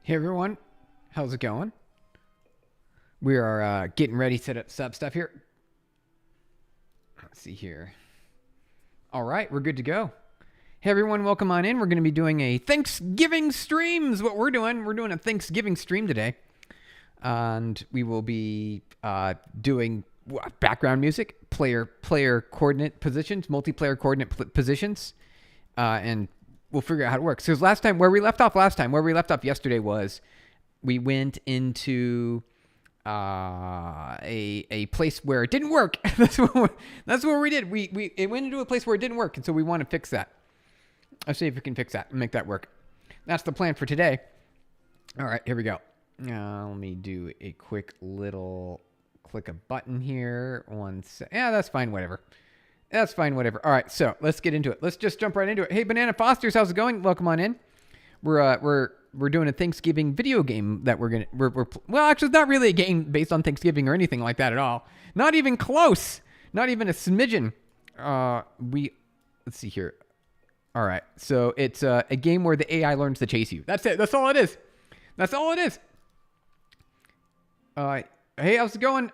Hey everyone, how's it going? We are getting ready to set up sub stuff here. Let's see here. All right, we're good to go. Hey everyone, welcome on in. We're going to be doing a Thanksgiving stream is what we're doing. We're doing a Thanksgiving stream today. And we will be doing background music, player coordinate positions, multiplayer coordinate positions. And we'll figure out how it works. Because where we left off yesterday was we went into a place where it didn't work. that's what we did. It went into a place where it didn't work, and so we want to fix that. Let's see if we can fix that and make that work. That's the plan for today. All right, here we go. Let me do a quick little click a button here. Yeah, that's fine. Whatever. That's fine, whatever. All right, so let's get into it. Let's just jump right into it. Hey, Banana Fosters, how's it going? Welcome on in. We're doing a Thanksgiving video game that well, actually, it's not really a game based on Thanksgiving or anything like that at all. Not even close. Not even a smidgen. Let's see here. All right, so it's a game where the AI learns to chase you. That's it. That's all it is. That's all it is. Hey, how's it going?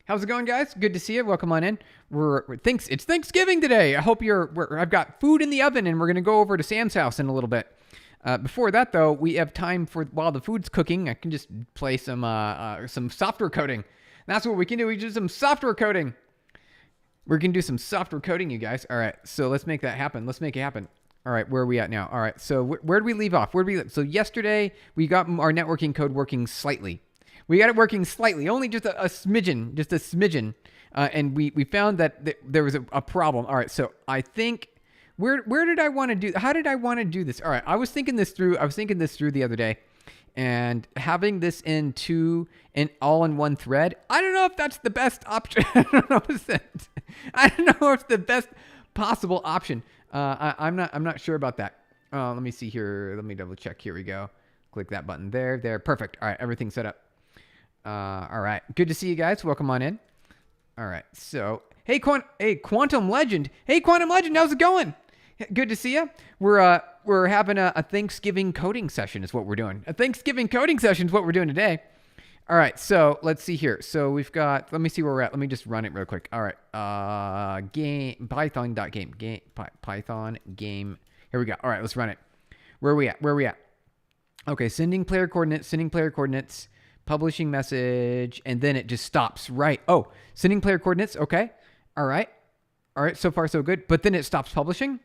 How's it going, guys? Good to see you. Welcome on in. It's Thanksgiving today. I hope I've got food in the oven, and we're gonna go over to Sam's house in a little bit. Before that, though, we have time while the food's cooking. I can just play some software coding. That's what we can do. We do some software coding. We're gonna do some software coding, you guys. All right, so let's make that happen. Let's make it happen. All right, where are we at now? All right, so where did we leave off? So yesterday we got our networking code working slightly. We got it working slightly, only just a smidgen, and we found that there was a problem. All right, so I think where did I want to do? How did I want to do this? All right, I was thinking this through the other day, and having this all in one thread. I don't know if that's the best option. I don't know if it's the best possible option. I'm not sure about that. Let me see here. Let me double check. Here we go. Click that button there. Perfect. All right, everything's set up. All right, good to see you guys. Welcome on in. All right, so hey Quantum Legend. Hey Quantum Legend, how's it going? Good to see you. We're having a Thanksgiving coding session is what we're doing. A Thanksgiving coding session is what we're doing today. All right, so let's see here. So we've got. Let me see where we're at. Let me just run it real quick. All right, Python game. Here we go. All right, let's run it. Where are we at? Okay, sending player coordinates. Publishing message, and then it just stops, right? Oh, sending player coordinates, okay. All right, so far so good. But then it stops publishing?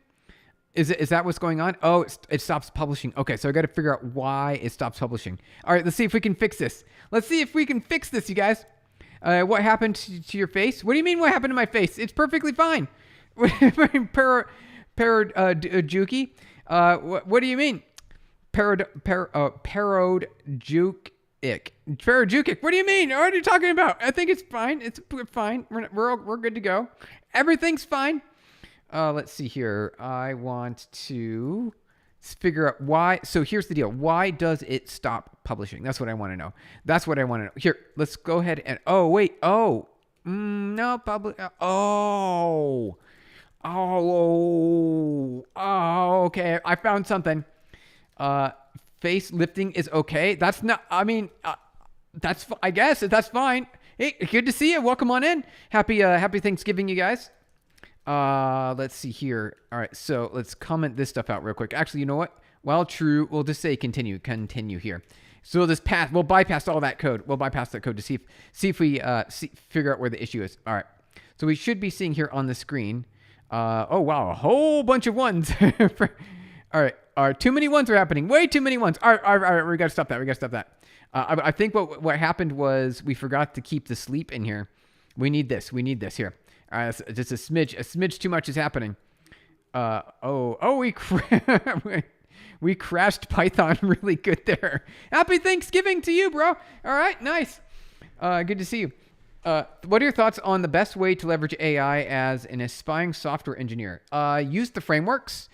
Is that what's going on? Oh, it stops publishing. Okay, so I got to figure out why it stops publishing. All right, let's see if we can fix this. You guys. What happened to your face? What do you mean what happened to my face? It's perfectly fine. Juki? What do you mean? Parajukic. What do you mean? What are you talking about? I think it's fine. It's fine. We're good to go. Everything's fine. Let's see here. I want to figure out why. So here's the deal. Why does it stop publishing? That's what I want to know. Here, let's go ahead and. Oh wait. Oh, no public. Oh. Okay. I found something. Face lifting is okay. That's not. I mean, I guess that's fine. Hey, good to see you. Welcome on in. Happy Thanksgiving, you guys. Let's see here. All right, so let's comment this stuff out real quick. Actually, you know what? While true, we'll just say continue here. So we'll bypass all that code. We'll bypass that code to see if we figure out where the issue is. All right. So we should be seeing here on the screen. Oh wow, a whole bunch of ones. All right. Too many ones are happening. Way too many ones. All right. We got to stop that. I think what happened was we forgot to keep the sleep in here. We need this here. All right. Just a smidge too much is happening. We crashed Python really good there. Happy Thanksgiving to you, bro. All right. Nice. Good to see you. What are your thoughts on the best way to leverage AI as an aspiring software engineer? Use the frameworks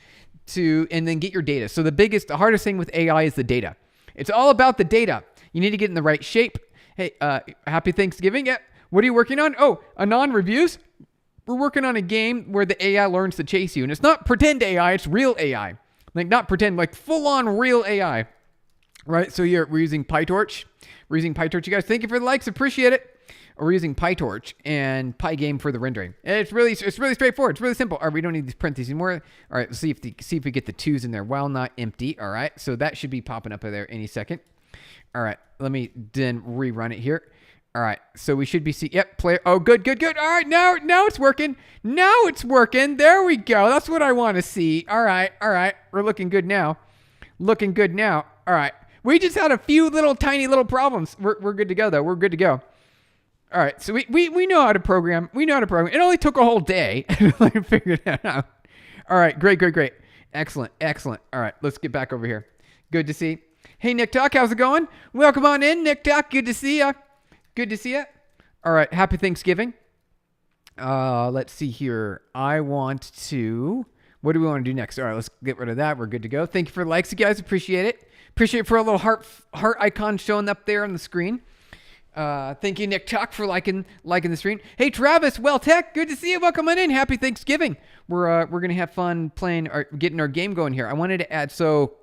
and then get your data. So the hardest thing with AI is the data. It's all about the data. You need to get in the right shape. Hey, happy Thanksgiving. Yeah. What are you working on? Oh, Anon reviews. We're working on a game where the AI learns to chase you. And it's not pretend AI, it's real AI. Like not pretend, like full on real AI. right? So we're using Pytorch. We're using Pytorch. You guys, thank you for the likes. Appreciate it. We're using Pytorch and Pygame for the rendering. It's really straightforward. It's really simple. All right, we don't need to print these anymore. All right, let's see if we get the 2s in there while not empty. All right, so that should be popping up there any second. All right, let me then rerun it here. All right, so we should be seeing, yep, player. Oh, good. All right, now it's working. Now it's working. There we go. That's what I want to see. All right. We're looking good now. All right. We just had a few tiny little problems. We're good to go, though. We're good to go. All right, so we know how to program. It only took a whole day to figure that out. All right, great. Excellent. All right, let's get back over here. Good to see. Hey, Nick Tuck, how's it going? Welcome on in, Nick Tuck. Good to see ya. All right, happy Thanksgiving. Let's see here. What do we want to do next? All right, let's get rid of that. We're good to go. Thank you for the likes, you guys. Appreciate it. Appreciate it for a little heart icon showing up there on the screen. Thank you, Nick Tuck, for liking the stream. Hey, Travis, Tech, good to see you. Welcome on in. Happy Thanksgiving. We're gonna have fun getting our game going here. I wanted to add. So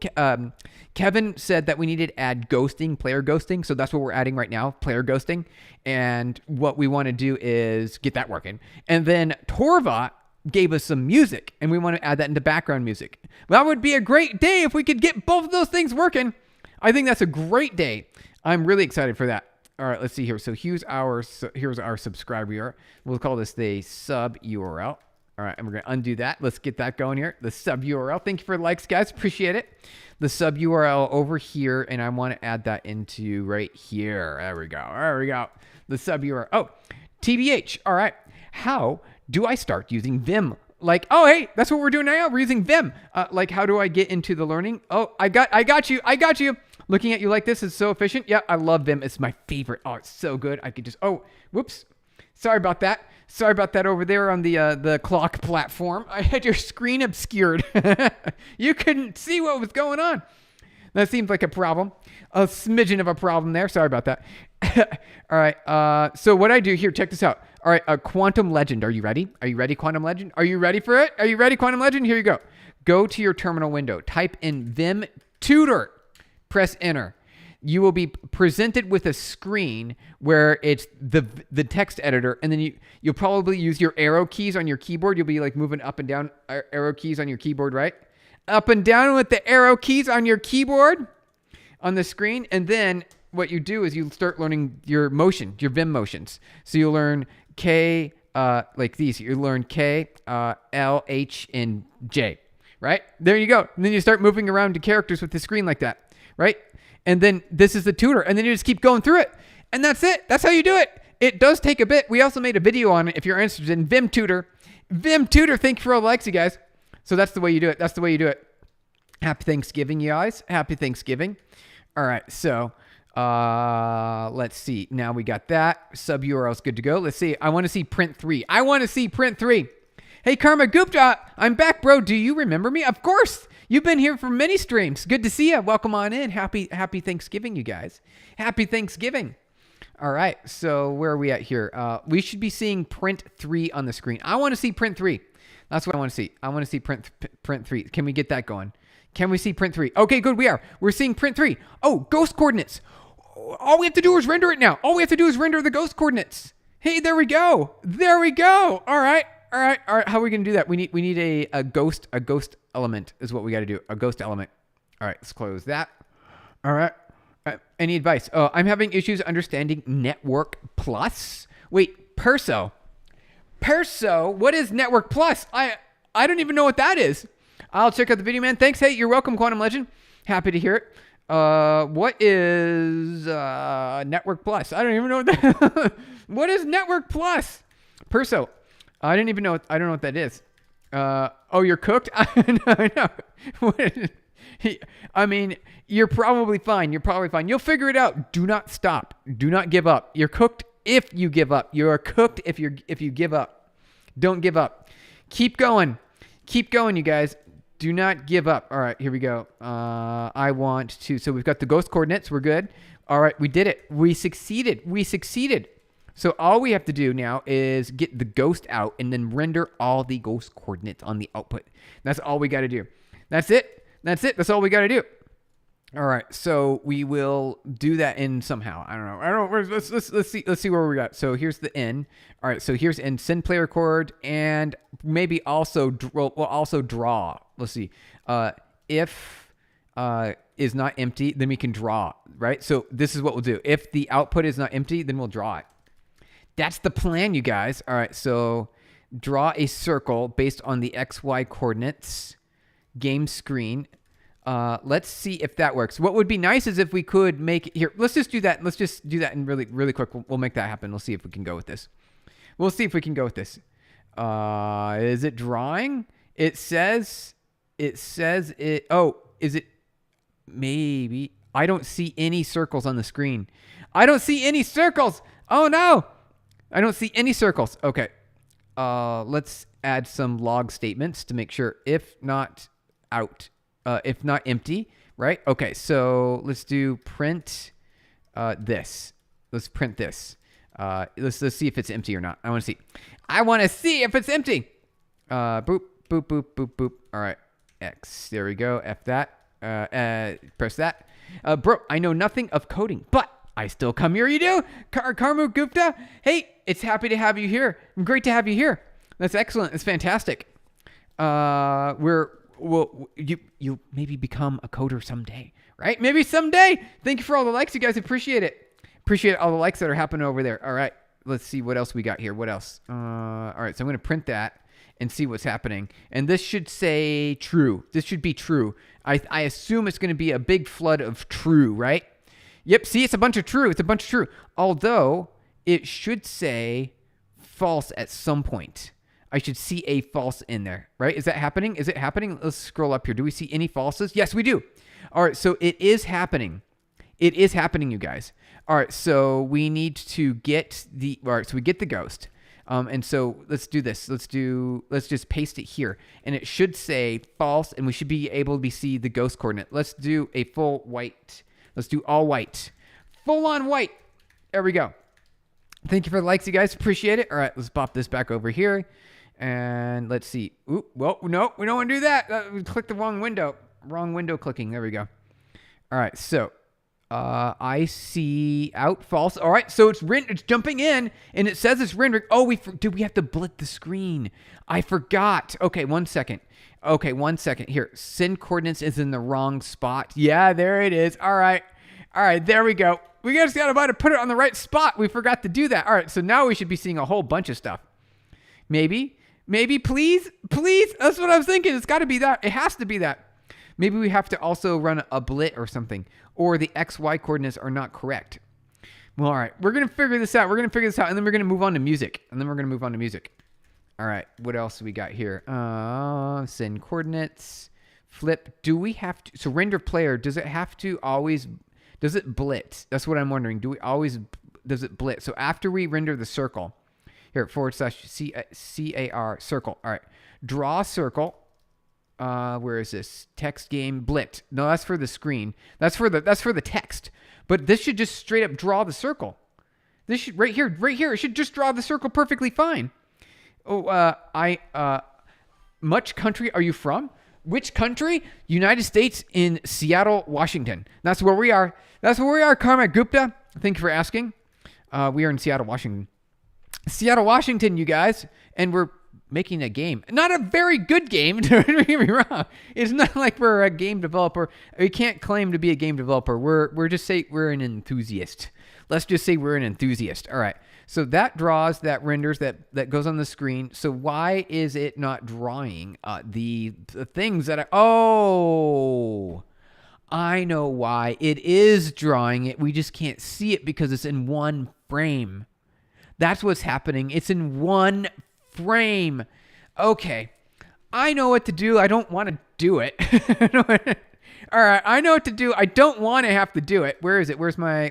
Kevin said that we needed to add player ghosting. So that's what we're adding right now, player ghosting. And what we want to do is get that working. And then Torva gave us some music, and we want to add that into background music. Well, that would be a great day if we could get both of those things working. I think that's a great day. I'm really excited for that. All right, let's see here. So here's our subscriber URL. We'll call this the sub URL. All right, and we're going to undo that. Let's get that going here. The sub URL. Thank you for the likes, guys. Appreciate it. The sub URL over here, and I want to add that into right here. There we go. The sub URL. Oh, TBH. All right. How do I start using Vim? Like, oh, hey, that's what we're doing now. We're using Vim. Like, how do I get into the learning? Oh, I got you. Looking at you like this is so efficient. Yeah, I love Vim. It's my favorite. Oh, it's so good. I could just, whoops. Sorry about that over there on the clock platform. I had your screen obscured. You couldn't see what was going on. That seems like a problem. A smidgen of a problem there. Sorry about that. All right. So what I do here, check this out. All right, Quantum Legend. Are you ready? Quantum Legend? Are you ready for it? Are you ready, Quantum Legend? Here you go. Go to your terminal window. Type in Vim Tutor. Press enter. You will be presented with a screen where it's the text editor, and then you'll probably use your arrow keys on your keyboard. You'll be like moving up and down arrow keys on your keyboard, right? Up and down with the arrow keys on your keyboard on the screen, and then what you do is you start learning your Vim motions. So you'll learn K, like these. You learn K, L, H, and J, right? There you go. And then you start moving around to characters with the screen like that. Right? And then this is the tutor. And then you just keep going through it. And that's it. That's how you do it. It does take a bit. We also made a video on it if you're interested in Vim Tutor. Vim Tutor, thank you for all the likes, you guys. So that's the way you do it. Happy Thanksgiving, you guys. Happy Thanksgiving. All right. So let's see. Now we got that. Sub URL is good to go. Let's see. I want to see print 3. Hey, Karma Gupta. I'm back, bro. Do you remember me? Of course. You've been here for many streams. Good to see you. Welcome on in. Happy Thanksgiving, you guys. Happy Thanksgiving. All right. So where are we at here? We should be seeing print 3 on the screen. I want to see print 3. That's what I want to see. I want to see print 3. Can we get that going? Can we see print 3? Okay, good. We're seeing print 3. Oh, ghost coordinates. All we have to do is render it now. All we have to do is render the ghost coordinates. Hey, there we go. All right. How are we going to do that? We need a ghost element is what we got to do. A ghost element. All right, let's close that. All right. Any advice? I'm having issues understanding Network Plus. Wait, Perso. What is Network Plus? I don't even know what that is. I'll check out the video, man. Thanks. Hey, you're welcome, Quantum Legend. Happy to hear it. What is Network Plus? I don't even know what that. What is Network Plus? Perso. I don't know what that is. You're cooked? I know. I mean, you're probably fine. You'll figure it out. Do not stop. Do not give up. You're cooked if you give up. You are cooked if you give up. Don't give up. Keep going, you guys. Do not give up. All right, here we go. So we've got the ghost coordinates. We're good. All right, we did it. We succeeded. So all we have to do now is get the ghost out and then render all the ghost coordinates on the output. That's all we got to do. That's it. That's all we got to do. All right, so we will do that in somehow. I don't know. Let's see where we got. So here's the in. All right, so here's in send play record and maybe also we'll also draw. Let's see. If is not empty, then we can draw, right? So this is what we'll do. If the output is not empty, then we'll draw it. That's the plan, you guys. All right, so draw a circle based on the XY coordinates. Game screen. Let's see if that works. What would be nice is if we could make it here. Let's just do that. Let's just do that in really quick. We'll make that happen. We'll see if we can go with this. We'll see if we can go with this. Is it drawing? It says it. Oh, is it? Maybe. I don't see any circles on the screen. I don't see any circles. Oh no. I don't see any circles. Okay. Let's add some log statements to make sure if not out. If not empty, right? Okay, so let's do print this. Let's print this. Let's see if it's empty or not. I want to see if it's empty. Boop, boop, boop, boop, boop. All right, X. There we go. F that. Press that. Bro, I know nothing of coding, but I still come here. You do? Karmu Gupta? Hey, it's happy to have you here. Great to have you here. That's excellent. It's fantastic. Well, you maybe become a coder someday, right? Maybe someday. Thank you for all the likes, you guys. Appreciate it. Appreciate all the likes that are happening over there. All right, let's see what else we got here. What else? All right, so I'm going to print that and see what's happening. And this should say true. This should be true. I assume it's going to be a big flood of true, right? Yep, see, it's a bunch of true. It's a bunch of true. Although it should say false at some point. I should see a false in there, right? Is that happening? Is it happening? Let's scroll up here. Do we see any falses? Yes, we do. All right, so it is happening. It is happening, you guys. All right, so we need to get the, all right, so we get the ghost. And so let's do this. Let's just paste it here. And it should say false, and we should be able to see the ghost coordinate. Let's do a full white. Let's do all white. Full on white. There we go. Thank you for the likes, you guys. Appreciate it. All right, let's pop this back over here. And let's see. Ooh, well, no, we don't want to do that. We clicked the wrong window. Wrong window clicking. There we go. All right, so I see out false. All right, so it's jumping in, and it says it's rendering. Oh, we have to blit the screen. I forgot. Okay, 1 second. Okay, 1 second. Here, send coordinates is in the wrong spot. Yeah, there it is. All right, there we go. We just got about to put it on the right spot. We forgot to do that. All right, so now we should be seeing a whole bunch of stuff. Maybe, please. That's what I was thinking. It's got to be that. It has to be that. Maybe we have to also run a blit or something, or the XY coordinates are not correct. Well, all right. We're going to figure this out. And then we're going to move on to music. All right. What else do we got here? Send coordinates. Flip. Do we have to? So render player, does it have to always, does it blit? That's what I'm wondering. Does it blit? So after we render the circle, here, /CAR circle. All right. Draw circle. Where is this? Text game blit. No, that's for the screen. That's for the text. But this should just straight up draw the circle. This should right here. It should just draw the circle perfectly fine. Oh, much country are you from? Which country? United States in Seattle, Washington. That's where we are. Karma Gupta. Thank you for asking. We are in Seattle, Washington. Seattle, Washington, you guys, and we're making a game. Not a very good game, don't get me wrong. It's not like we're a game developer. We can't claim to be a game developer. We're just say we're an enthusiast. Let's just say we're an enthusiast. All right. So that draws, that renders, that goes on the screen. So why is it not drawing the things that I know why. It is drawing it. We just can't see it because it's in one frame. That's what's happening. It's in one frame. Okay. I know what to do. I don't want to do it. All right. I know what to do. I don't want to have to do it. Where is it? Where's my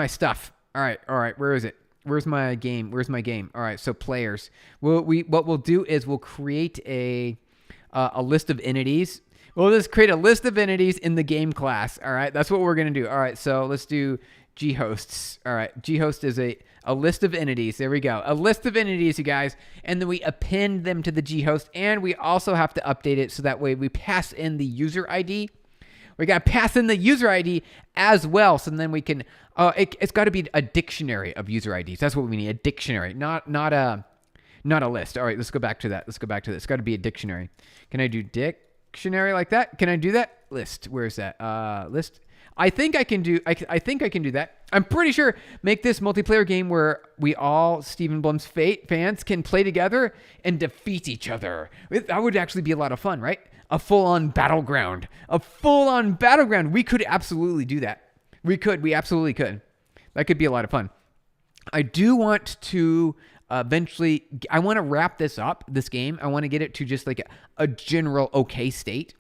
stuff? All right. Where is it? Where's my game? All right. So players. What we'll do is we'll create a list of entities. We'll just create a list of entities in the game class. All right. That's what we're going to do. All right. So let's do ghosts. All right. Ghost is a list of entities. There we go. A list of entities, you guys. And then we append them to the ghost. And we also have to update it so that way we pass in the user ID. We got to pass in the user ID as well. So then we can, it's got to be a dictionary of user IDs. That's what we need, a dictionary, not a list. All right, let's go back to that. It's got to be a dictionary. Can I do dictionary like that? Can I do that? List. Where's that? List. I think I can do that. I'm pretty sure make this multiplayer game where we all Stephen Blum's Fate fans can play together and defeat each other. That would actually be a lot of fun, right? A full-on battleground. We could absolutely do that. We absolutely could. That could be a lot of fun. I do want to eventually, I want to wrap this game. I want to get it to just like a general okay state,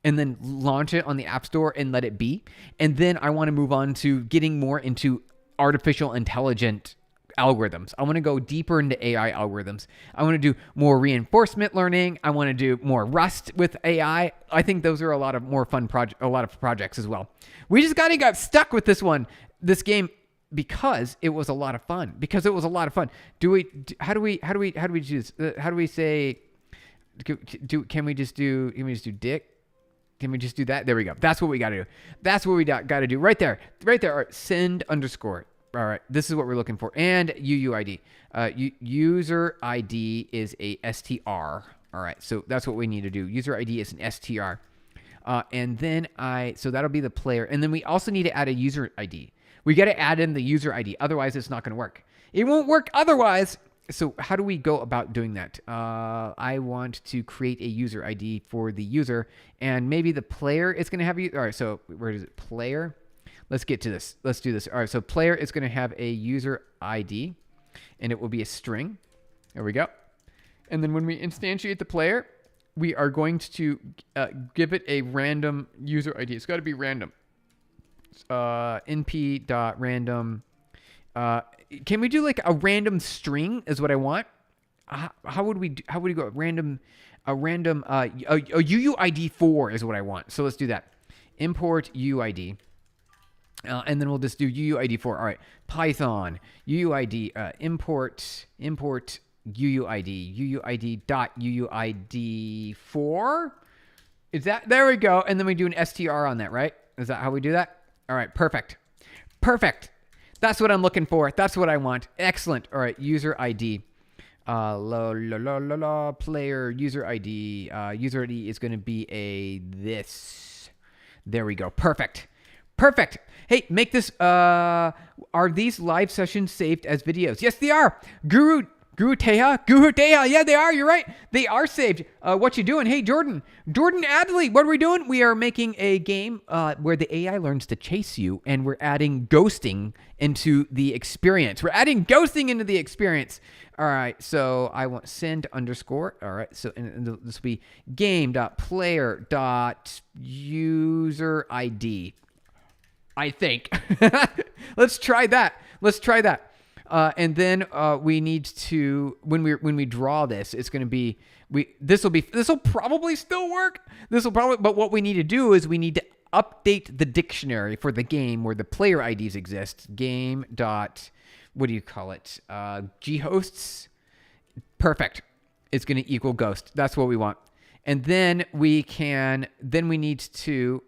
and then launch it on the App Store and let it be. And then I want to move on to getting more into artificial intelligent algorithms. I want to go deeper into AI algorithms. I want to do more reinforcement learning. I want to do more Rust with AI. I think those are a lot of more fun projects as well. We just got stuck with this game because it was a lot of fun. How do we do this? How do we say, can we just do dick? Can we just do that? There we go. That's what we got to do. Right there. All right. Send underscore. All right. This is what we're looking for. And UUID. User ID is a STR. All right. So that's what we need to do. User ID is an STR. And then so that'll be the player. And then we also need to add a user ID. We got to add in the user ID. Otherwise, it's not going to work. It won't work otherwise. So how do we go about doing that? I want to create a user ID for the user, and maybe the player is going to have you. All right, so where is it? Player. Let's get to this. Let's do this. All right, so player is going to have a user ID, and it will be a string. There we go. And then when we instantiate the player, we are going to give it a random user ID. It's got to be random. np.random. Can we do like a random string is what I want? How would we go? A random UUID 4 is what I want. So let's do that. Import UUID. And then we'll just do UUID 4. All right. Python UUID import UUID dot UUID 4. Is that, there we go. And then we do an str on that, right? Is that how we do that? All right. Perfect. That's what I'm looking for. That's what I want. Excellent. All right, user ID. Player user ID. User ID is going to be this. There we go. Perfect. Hey, make this. Are these live sessions saved as videos? Yes, they are. Guru Teha. Yeah, they are. You're right. They are saved. What you doing? Hey, Jordan Adley. What are we doing? We are making a game where the AI learns to chase you, and we're adding ghosting into the experience. All right. So I want send underscore. All right. So and this will be game.player.user ID. I think. Let's try that. And then we need to, when we draw this, it's going to be, this will probably still work. But what we need to do is we need to update the dictionary for the game where the player IDs exist. Game dot, what do you call it? Ghosts. Perfect. It's going to equal ghost. That's what we want. And then we need to,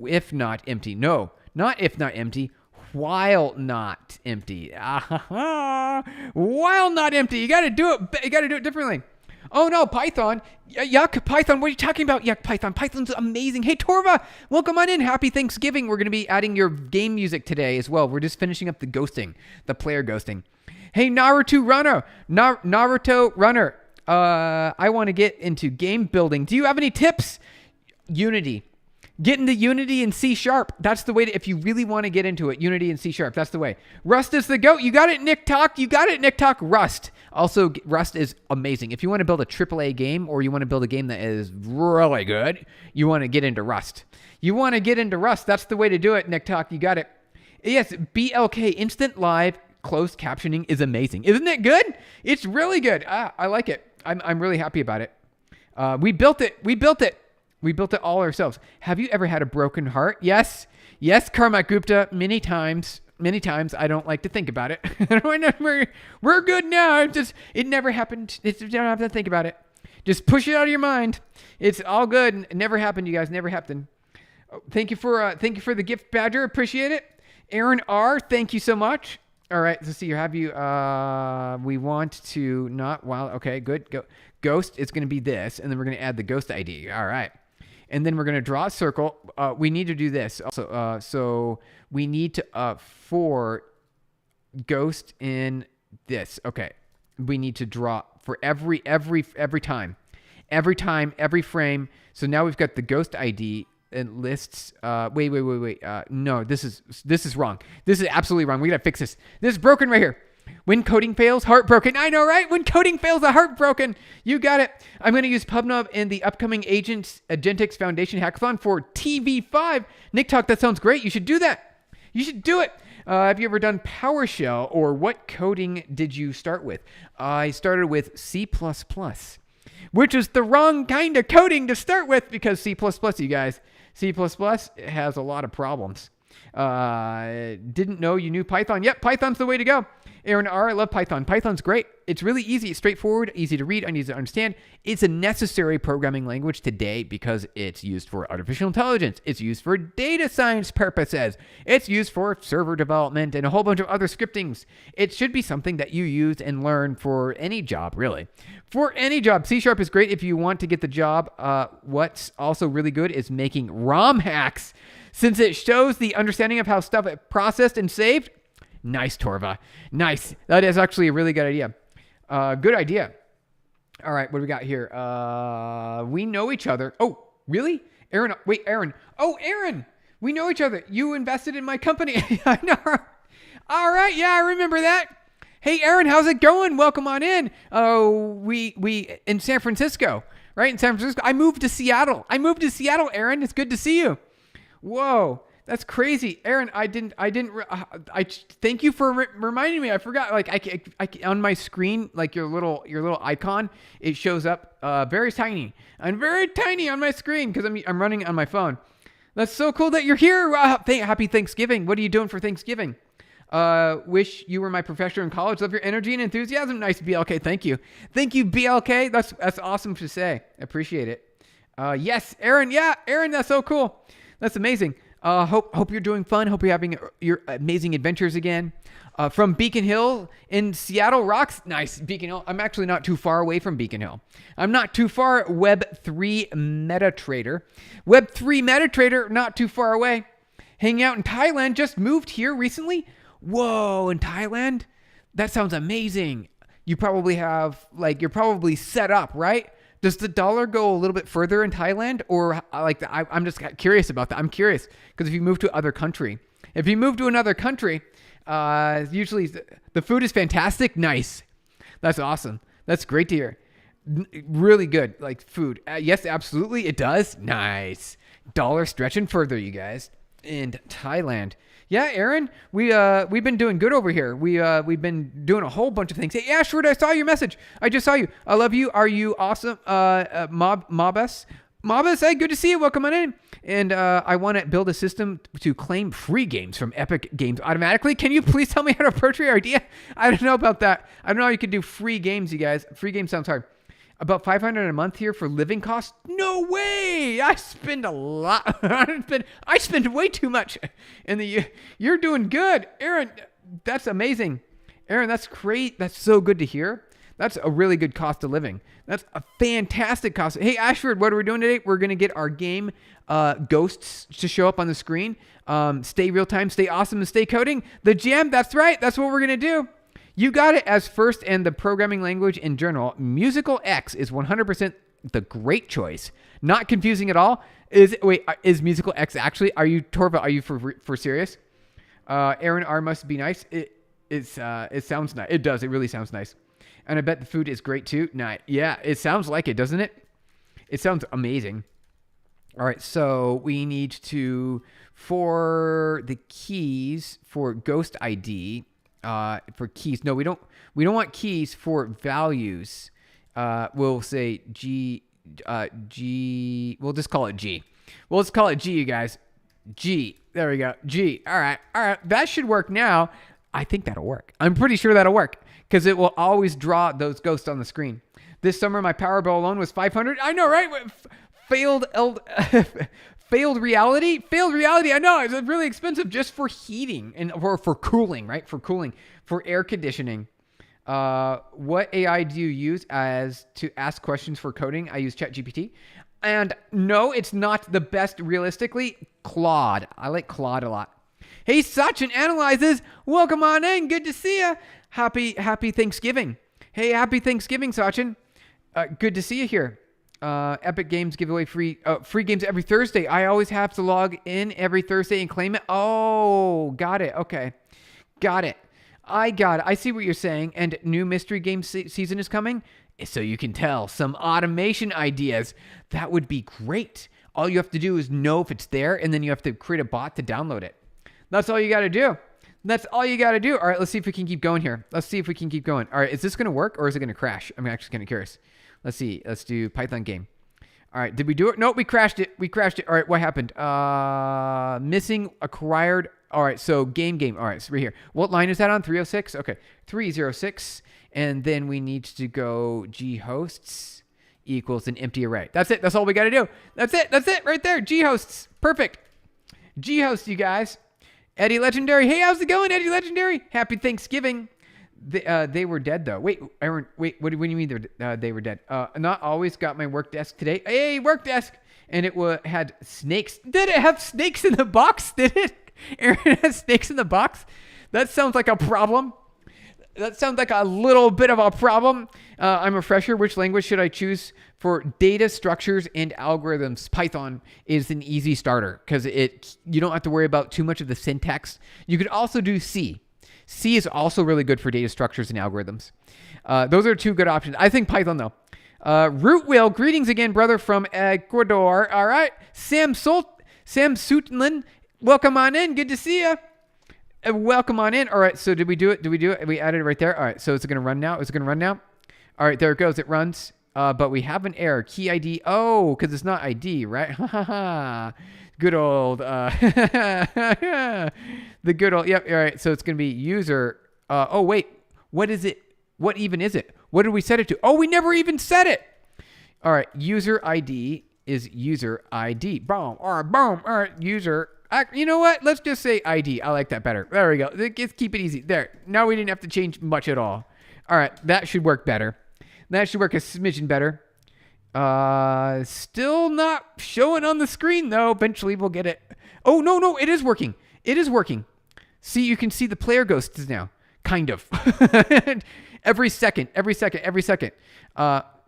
if not empty. No, not if not empty. While not empty. While not empty. You got to do it differently. Oh no, Python. Yuck, Python. What are you talking about? Yuck, Python. Python's amazing. Hey, Torva, welcome on in. Happy Thanksgiving. We're going to be adding your game music today as well. We're just finishing up the player ghosting. Hey, Naruto Runner. I want to get into game building. Do you have any tips? Unity. Get into Unity and C#. That's the way to, if you really want to get into it, Unity and C#. That's the way. Rust is the GOAT. You got it, Nick Talk. Rust. Also, Rust is amazing. If you want to build a AAA game or you want to build a game that is really good, you want to get into Rust. That's the way to do it, Nick Talk. You got it. Yes, BLK, Instant Live Closed Captioning is amazing. Isn't it good? It's really good. I like it. I'm really happy about it. We built it. We built it all ourselves. Have you ever had a broken heart? Yes, Karma Gupta, many times. I don't like to think about it. We're good now. It never happened. You don't have to think about it. Just push it out of your mind. It's all good. It never happened, you guys. Never happened. Oh, thank you for the gift, Badger. Appreciate it. Aaron R, thank you so much. All right, let's see here. Have you? We want to not wild. Okay, good. Go ghost. It's going to be this, and then we're going to add the ghost ID. All right, and then we're going to draw a circle. We need to do this also. So we need to for ghost in this. Okay, we need to draw for every time, every frame. So now we've got the ghost ID. And lists. Wait. No, this is wrong. This is absolutely wrong. We gotta fix this. This is broken right here. When coding fails, heartbroken. I know, right? When coding fails, a heartbroken. You got it. I'm gonna use PubNub in the upcoming Agentics Foundation Hackathon for TV5. Nick Talk, that sounds great. You should do that. You should do it. Have you ever done PowerShell, or what coding did you start with? I started with C++. Which is the wrong kind of coding to start with, because C++, you guys, C++ has a lot of problems. Didn't know you knew Python. Yep, Python's the way to go. Aaron R, I love Python. Python's great. It's really easy. It's straightforward, easy to read, and easy to understand. It's a necessary programming language today because it's used for artificial intelligence. It's used for data science purposes. It's used for server development and a whole bunch of other scriptings. It should be something that you use and learn for any job, really. For any job. C# is great if you want to get the job. What's also really good is making ROM hacks, since it shows the understanding of how stuff is processed and saved. Nice, Torva. Nice. That is actually a really good idea. Good idea. All right, what do we got here? We know each other. Oh, really? Aaron, wait, Aaron. Oh, Aaron, we know each other. You invested in my company. I know. All right, yeah, I remember that. Hey, Aaron, how's it going? Welcome on in. Oh, we in San Francisco, right? In San Francisco. I moved to Seattle. Aaron. It's good to see you. Whoa. That's crazy, Aaron. I thank you for reminding me. I forgot. Like I on my screen, like your little icon, it shows up very tiny. I'm very tiny on my screen because I'm running on my phone. That's so cool that you're here. Happy Thanksgiving. What are you doing for Thanksgiving? Wish you were my professor in college. Love your energy and enthusiasm. Nice, BLK. Thank you, BLK. That's awesome to say. Appreciate it. Yes, Aaron. Yeah, Aaron. That's so cool. That's amazing. Hope you're doing fun. Hope you're having your amazing adventures again. From Beacon Hill in Seattle rocks. Nice, Beacon Hill. I'm actually not too far away from Beacon Hill. I'm not too far. Web3 MetaTrader, not too far away. Hanging out in Thailand. Just moved here recently. Whoa, in Thailand? That sounds amazing. You probably have, you're probably set up, right? Does the dollar go a little bit further in Thailand, or I'm just curious about that. I'm curious because if you move to another country, usually the food is fantastic. Nice, that's awesome. That's great to hear. Really good, like food. Yes, absolutely, it does. Nice. Dollar stretching further, you guys, in Thailand. Yeah, Aaron, we've been doing good over here. We've been doing a whole bunch of things. Hey, Ashford, I saw your message. I just saw you. I love you. Are you awesome? Mobus, hey, good to see you. Welcome on in. And I want to build a system to claim free games from Epic Games automatically. Can you please tell me how to approach your idea? I don't know about that. I don't know how you can do free games, you guys. Free games sounds hard. About $500 a month here for living costs? No way! I spend a lot. I spend way too much in the year. You're doing good, Aaron. That's amazing, Aaron. That's great. That's so good to hear. That's a really good cost of living. That's a fantastic cost. Hey, Ashford, what are we doing today? We're gonna get our game ghosts to show up on the screen. Stay real time, stay awesome, and stay coding. The jam. That's right. That's what we're gonna do. You got it as first and the programming language in general. Musical X is 100% the great choice. Not confusing at all. Is Musical X actually? Are you, Torva, are you for serious? Aaron R must be nice. It sounds nice. It does. It really sounds nice. And I bet the food is great too. Nice. Yeah, it sounds like it, doesn't it? It sounds amazing. All right, so we need to, for the keys for Ghost ID, for keys. No, we don't want keys for values. We'll say G. We'll just call it G. We'll just call it G, you guys. G. There we go. G. All right. That should work now. I think that'll work. I'm pretty sure that'll work because it will always draw those ghosts on the screen. This summer, my power bill alone was $500. I know, right? Failed reality. I know it's really expensive just for heating and for cooling, right? For cooling, for air conditioning. What AI do you use to ask questions for coding? I use ChatGPT. And no, it's not the best realistically. Claude. I like Claude a lot. Hey, Sachin Analyzes. Welcome on in. Good to see you. Happy Thanksgiving. Hey, happy Thanksgiving, Sachin. Good to see you here. Epic Games give away free games every Thursday. I always have to log in every Thursday and claim it. Oh, got it. Okay. Got it. I got it. I see what you're saying. And new mystery game season is coming. So you can tell some automation ideas. That would be great. All you have to do is know if it's there, and then you have to create a bot to download it. That's all you got to do. That's all you got to do. All right, let's see if we can keep going here. Let's see if we can keep going. All right, is this going to work or is it going to crash? I'm actually kind of curious. Let's see. Let's do Python game. All right, did we do it? Nope, we crashed it. All right, what happened? Missing acquired. All right, so game. All right, so right here. What line is that on? 306? Okay, 306. And then we need to go ghosts equals an empty array. That's it. That's all we got to do. That's it right there. Ghosts. Perfect. Ghosts, you guys. Eddie Legendary. Hey, how's it going, Eddie Legendary? Happy Thanksgiving. They were dead, though. Wait, Aaron, what do you mean they were dead? Not always got my work desk today. Hey, work desk. And it had snakes. Did it have snakes in the box? Did it? Aaron has snakes in the box? That sounds like a problem. That sounds like a little bit of a problem. I'm a fresher. Which language should I choose for data structures and algorithms? Python is an easy starter because you don't have to worry about too much of the syntax. You could also do C. C is also really good for data structures and algorithms. Those are two good options. I think Python, though. Root Wheel, greetings again, brother from Ecuador. All right. Sam Suitland, welcome on in. Good to see you. Welcome on in. All right, so did we do it? We added it right there. All right, so it's going to run now. All right, there it goes. It runs, but we have an error. Key ID. Oh, because it's not ID, right? Good old. The good old. Yep. All right, so it's going to be user. Oh, wait. What is it? What even is it? What did we set it to? Oh, we never even set it. All right, user ID is user ID. Boom. All right, boom. All right, user. You know what? Let's just say ID. I like that better. There we go. Let's keep it easy. There. Now we didn't have to change much at all. All right. That should work better. That should work a smidgen better. Still not showing on the screen, though. Eventually we'll get it. Oh, no. It is working. See, you can see the player ghosts now. Kind of. Every second.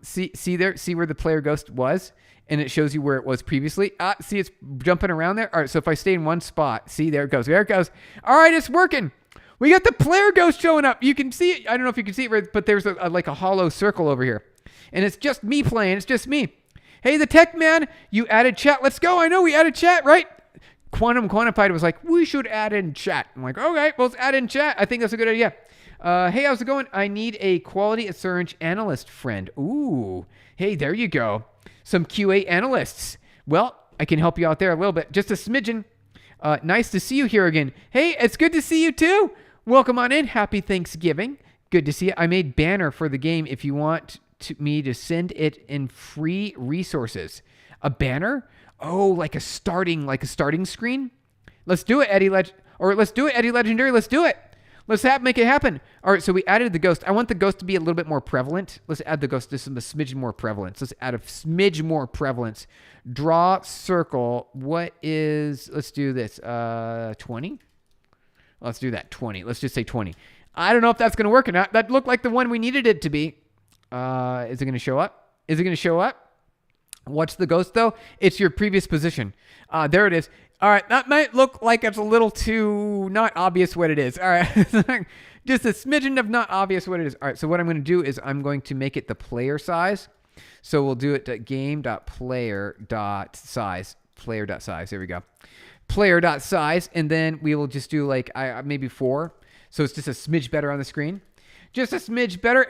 See there? See where the player ghost was? And it shows you where it was previously. See, it's jumping around there. All right, so if I stay in one spot, see, there it goes. All right, it's working. We got the player ghost showing up. You can see it. I don't know if you can see it, but there's like a hollow circle over here. And it's just me playing. It's just me. Hey, the tech man, you added chat. Let's go. I know we added chat, right? Quantum Quantified was like, we should add in chat. I'm like, okay, well, let's add in chat. I think that's a good idea. Hey, how's it going? I need a quality assurance analyst friend. Ooh, hey, there you go. Some QA analysts. Well, I can help you out there a little bit. Just a smidgen. Nice to see you here again. Hey, it's good to see you too. Welcome on in. Happy Thanksgiving. Good to see you. I made banner for the game if you want me to send it in free resources. A banner? Oh, like a starting screen? Let's do it, Eddie Legendary. Let's do it. Let's make it happen. All right, so we added the ghost. I want the ghost to be a little bit more prevalent. Let's add the ghost to a smidgen more prevalence. Let's add a smidge more prevalence. Draw circle. Let's do this. 20? Let's do that. 20. Let's just say 20. I don't know if that's going to work or not. That looked like the one we needed it to be. Is it going to show up? What's the ghost, though? It's your previous position. There it is. All right, that might look like it's a little too not obvious what it is. All right, just a smidgen of not obvious what it is. All right, so what I'm going to do is I'm going to make it the player size. So we'll do it game.player.size. Player.size, there we go. Player.size, and then we will just do like maybe 4. So it's just a smidge better on the screen. Just a smidge better.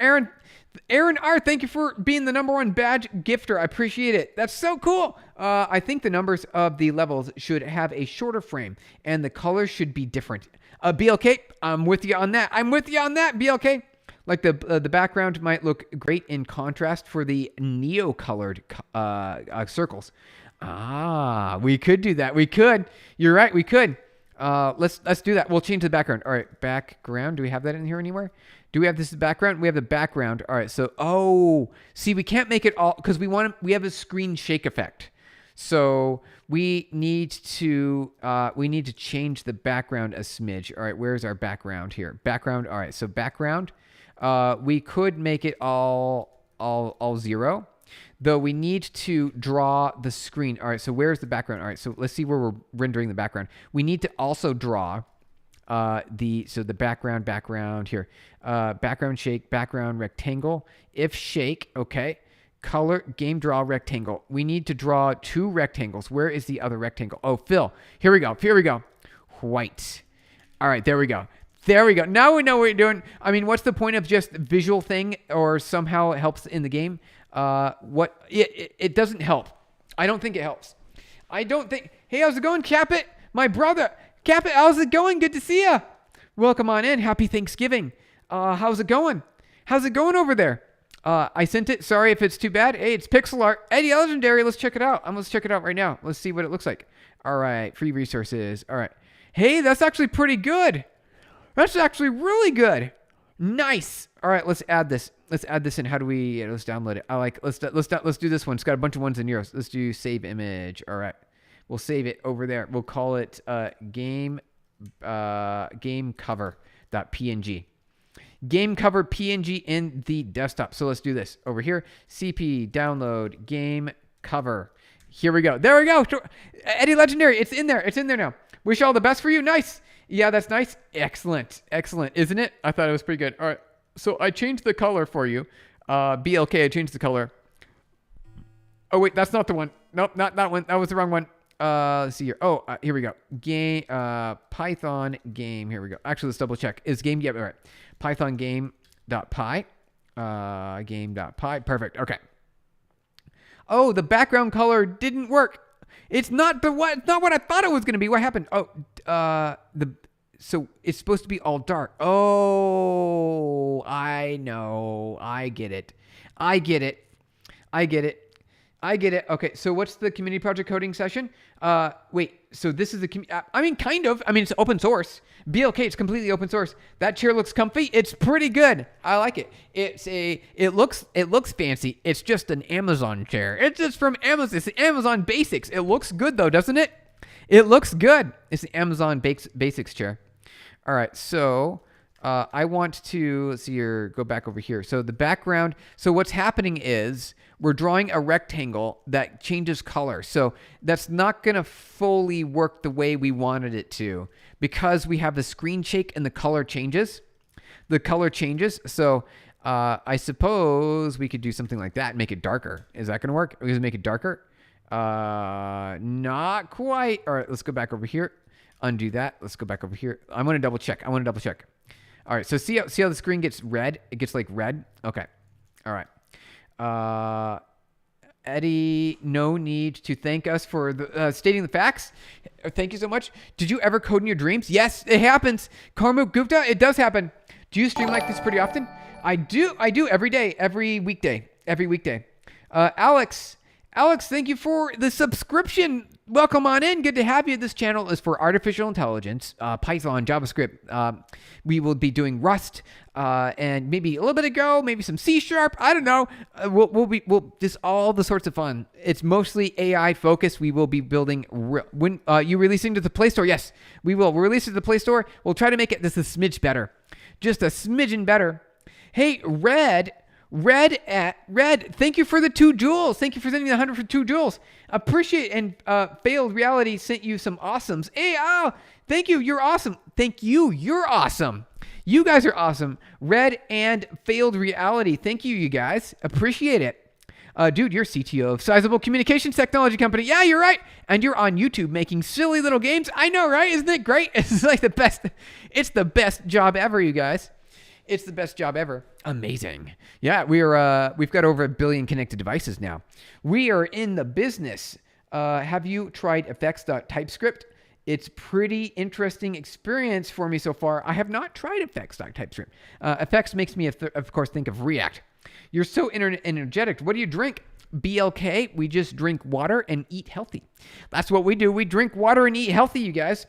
Aaron R., thank you for being the #1 badge gifter. I appreciate it. That's so cool. I think the numbers of the levels should have a shorter frame, and the colors should be different. BLK, I'm with you on that. BLK. Like the background might look great in contrast for the neo-colored circles. We could do that. We could. You're right. We could. Let's do that. We'll change the background. All right, background. Do we have that in here anywhere? Do we have this background? We have the background. All right. So, see, we can't make it all because we have a screen shake effect. So we need to change the background a smidge. All right, where's our background here? Background. All right, so background. We could make it all 0, though we need to draw the screen. All right, so where's the background? All right, so let's see where we're rendering the background. We need to also draw the background here. Background shake, background rectangle. If shake, okay. Color, game draw, rectangle. We need to draw 2 rectangles. Where is the other rectangle? Oh, fill. Here we go. White. All right, there we go. Now we know what you're doing. I mean, what's the point of just visual thing or somehow it helps in the game? It doesn't help. I don't think it helps. Hey, how's it going, Capit? My brother. Capit, how's it going? Good to see ya. Welcome on in. Happy Thanksgiving. How's it going? How's it going over there? I sent it. Sorry if it's too bad. Hey, it's pixel art. Eddie Legendary. Let's check it out. Let's check it out right now. Let's see what it looks like. All right. Free resources. All right. Hey, that's actually pretty good. That's actually really good. Nice. All right. Let's add this. in. How do we? Let's download it. Let's do this one. It's got a bunch of ones and zeros. Let's do save image. All right. We'll save it over there. We'll call it game cover.png. Game cover PNG in the desktop. So let's do this over here. CP download game cover. Here we go. There we go. Eddie Legendary. It's in there. Now. Wish you all the best for you. Nice. Yeah, that's nice. Excellent. Isn't it? I thought it was pretty good. All right. So I changed the color for you. BLK, I changed the color. Oh, wait. That's not the one. Nope, not that one. That was the wrong one. Let's see here. Oh, here we go. Game, Python game. Here we go. Actually, let's double check. Is game, yeah, all right. Python game.py. Game.py. Perfect. Okay. Oh, the background color didn't work. It's not what I thought it was going to be. What happened? Oh, so it's supposed to be all dark. Oh, I know. I get it. Okay, so what's the community project coding session? Wait, so this is the, kind of. I mean, it's open source. BLK, it's completely open source. That chair looks comfy. It's pretty good. I like it. It looks fancy. It's just an Amazon chair. It's just from Amazon. It's the Amazon Basics. It looks good though, doesn't it? It looks good. It's the Amazon Basics chair. All right, so I want to, let's see here, go back over here. So the background, so what's happening is we're drawing a rectangle that changes color. So that's not going to fully work the way we wanted it to because we have the screen shake and the color changes. So I suppose we could do something like that and make it darker. Is that going to work? Are we going to make it darker? Not quite. All right, let's go back over here. Undo that. Let's go back over here. I want to double check. All right, so see how the screen gets red? It gets like red. Okay. All right. Eddie, no need to thank us for stating the facts. Thank you so much. Did you ever code in your dreams? Yes, it happens. Karma Gupta, it does happen. Do you stream like this pretty often? I do every day, every weekday. Alex, thank you for the subscription. Welcome on in. Good to have you. This channel is for artificial intelligence, Python, JavaScript. We will be doing Rust, and maybe a little bit of Go, maybe some C#. I don't know. We'll just all the sorts of fun. It's mostly AI focused. We will be building. When you releasing to the Play Store? Yes, we will. We'll release it to the Play Store. We'll try to make it just a smidge better, just a smidgen better. Hey, Red, thank you for the 2 jewels. Thank you for sending the 100 for 2 jewels. Appreciate and Failed Reality sent you some awesomes. Hey, thank you. You're awesome. Thank you. You're awesome. You guys are awesome. Red and Failed Reality. Thank you, you guys. Appreciate it. Dude, you're CTO of sizable communications technology company. Yeah, you're right. And you're on YouTube making silly little games. I know, right? Isn't it great? It's like the best. It's the best job ever, you guys. It's the best job ever. Amazing. Yeah, we've got over 1 billion connected devices now. We are in the business. Have you tried effects.typescript? It's pretty interesting experience for me so far. I have not tried Effects.typestream. Effects makes me, of course, think of React. You're so energetic. What do you drink? BLK, we just drink water and eat healthy. That's what we do. We drink water and eat healthy, you guys.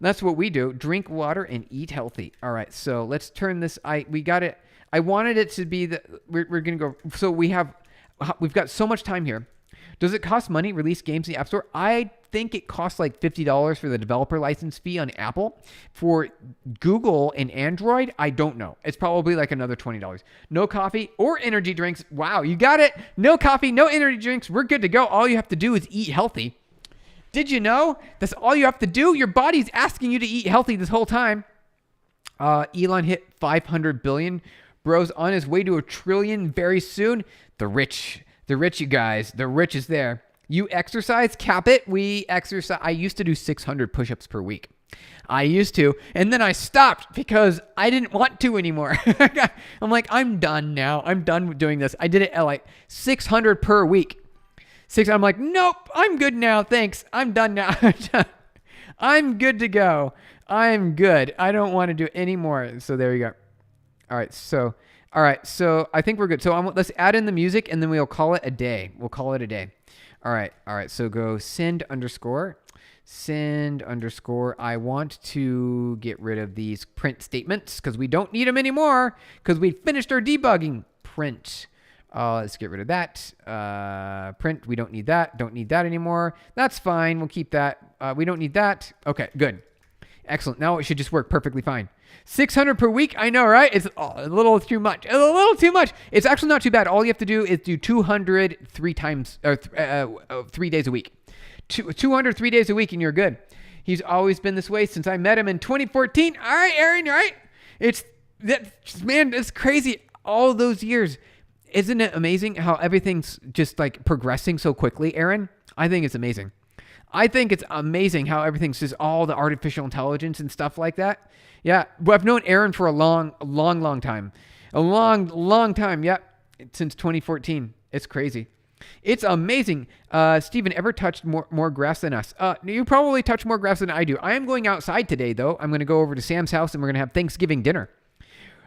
That's what we do. Drink water and eat healthy. All right, so let's turn this. We got it. I wanted it to be we're going to go. So we've got so much time here. Does it cost money to release games in the App Store? I think it costs like $50 for the developer license fee on Apple. For Google and Android, I don't know. It's probably like another $20. No coffee or energy drinks. Wow, you got it. No coffee, no energy drinks. We're good to go. All you have to do is eat healthy. Did you know? That's all you have to do. Your body's asking you to eat healthy this whole time. Elon hit 500 billion. Bro's on his way to $1 trillion very soon. The rich, you guys. The rich is there. You exercise, cap it. We exercise. I used to do 600 push-ups per week. I used to. And then I stopped because I didn't want to anymore. I'm like, I'm done now. I'm done with doing this. I did it at like 600 per week. I'm like, nope, I'm good now. Thanks. I'm done now. I'm good to go. I'm good. I don't want to do any more. So there you go. All right. So I think we're good. So let's add in the music and then we'll call it a day. All right. So go send underscore. I want to get rid of these print statements because we don't need them anymore because we finished our debugging. Print. Let's get rid of that. Print. We don't need that. Don't need that anymore. That's fine. We'll keep that. We don't need that. Okay, good. Excellent. Now it should just work perfectly fine. 600 per week. I know, right? It's a little too much. It's actually not too bad. All you have to do is do 200 3 days a week. 200 3 days a week and you're good. He's always been this way since I met him in 2014. All right, Aaron, right? It's crazy. All those years. Isn't it amazing how everything's just like progressing so quickly, Aaron? I think it's amazing. I think it's amazing how everything's just all the artificial intelligence and stuff like that. Yeah, but I've known Aaron for a long time. A long time, yeah, since 2014. It's crazy. It's amazing. Steven, ever touched more grass than us? You probably touch more grass than I do. I am going outside today, though. I'm going to go over to Sam's house, and we're going to have Thanksgiving dinner.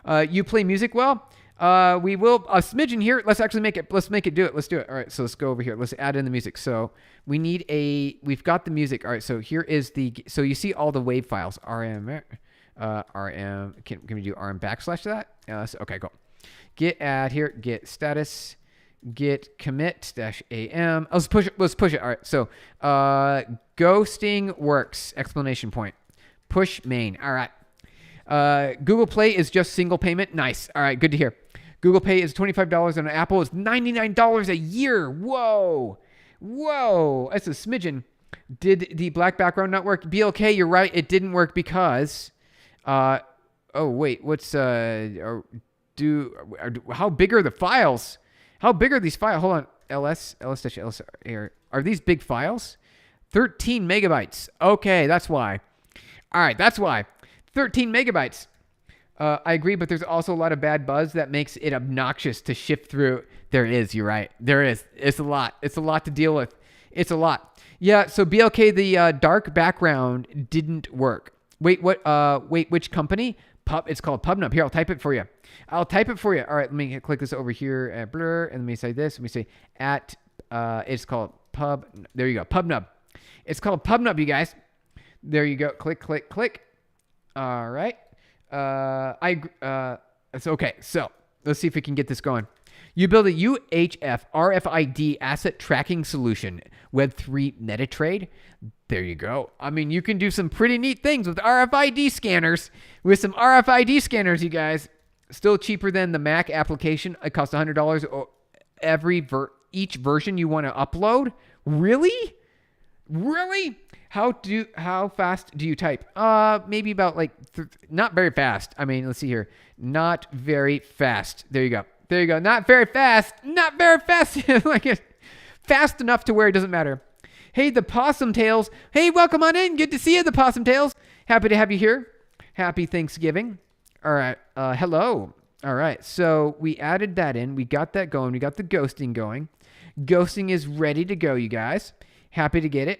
You play music well? We will a smidgen here. Let's make it do it. Let's do it. All right. So let's go over here. Let's add in the music. So we've got the music. All right. So here is so you see all the wave files. RM, can we do RM / that? Okay, cool. Git add here, git status, git commit -am. Let's push it. All right. So, ghosting works, ! Push main. All right. Google Play is just single payment. Nice. All right. Good to hear. Google Pay is $25 and Apple is $99 a year. Whoa. That's a smidgen. Did the black background not work? BLK, you're right. It didn't work because, how big are the files? How big are these files? Hold on. ls here. Are these big files? 13 megabytes. Okay, that's why. All right, that's why. 13 megabytes. I agree, but there's also a lot of bad buzz that makes it obnoxious to shift through. There is, you're right. There is. It's a lot. It's a lot to deal with. It's a lot. Yeah, so BLK, the dark background didn't work. Wait, what? Which company? It's called PubNub. Here, I'll type it for you. All right, let me click this over here at blur, and let me say this. Let me say it's called Pub. There you go, PubNub. It's called PubNub, you guys. There you go. Click. All right. It's okay. So let's see if we can get this going. You build a UHF RFID asset tracking solution, Web3 MetaTrade. There you go. I mean, you can do some pretty neat things with RFID scanners. With some RFID scanners, you guys. Still cheaper than the Mac application. It costs $100 each version you want to upload. Really? How fast do you type? Maybe about not very fast. I mean, let's see here. Not very fast. There you go. Not very fast. Fast enough to where it doesn't matter. Hey, the Possum Tails. Hey, welcome on in. Good to see you, the Possum Tails. Happy to have you here. Happy Thanksgiving. All right. Hello. All right. So we added that in. We got that going. We got the ghosting going. Ghosting is ready to go, you guys. Happy to get it.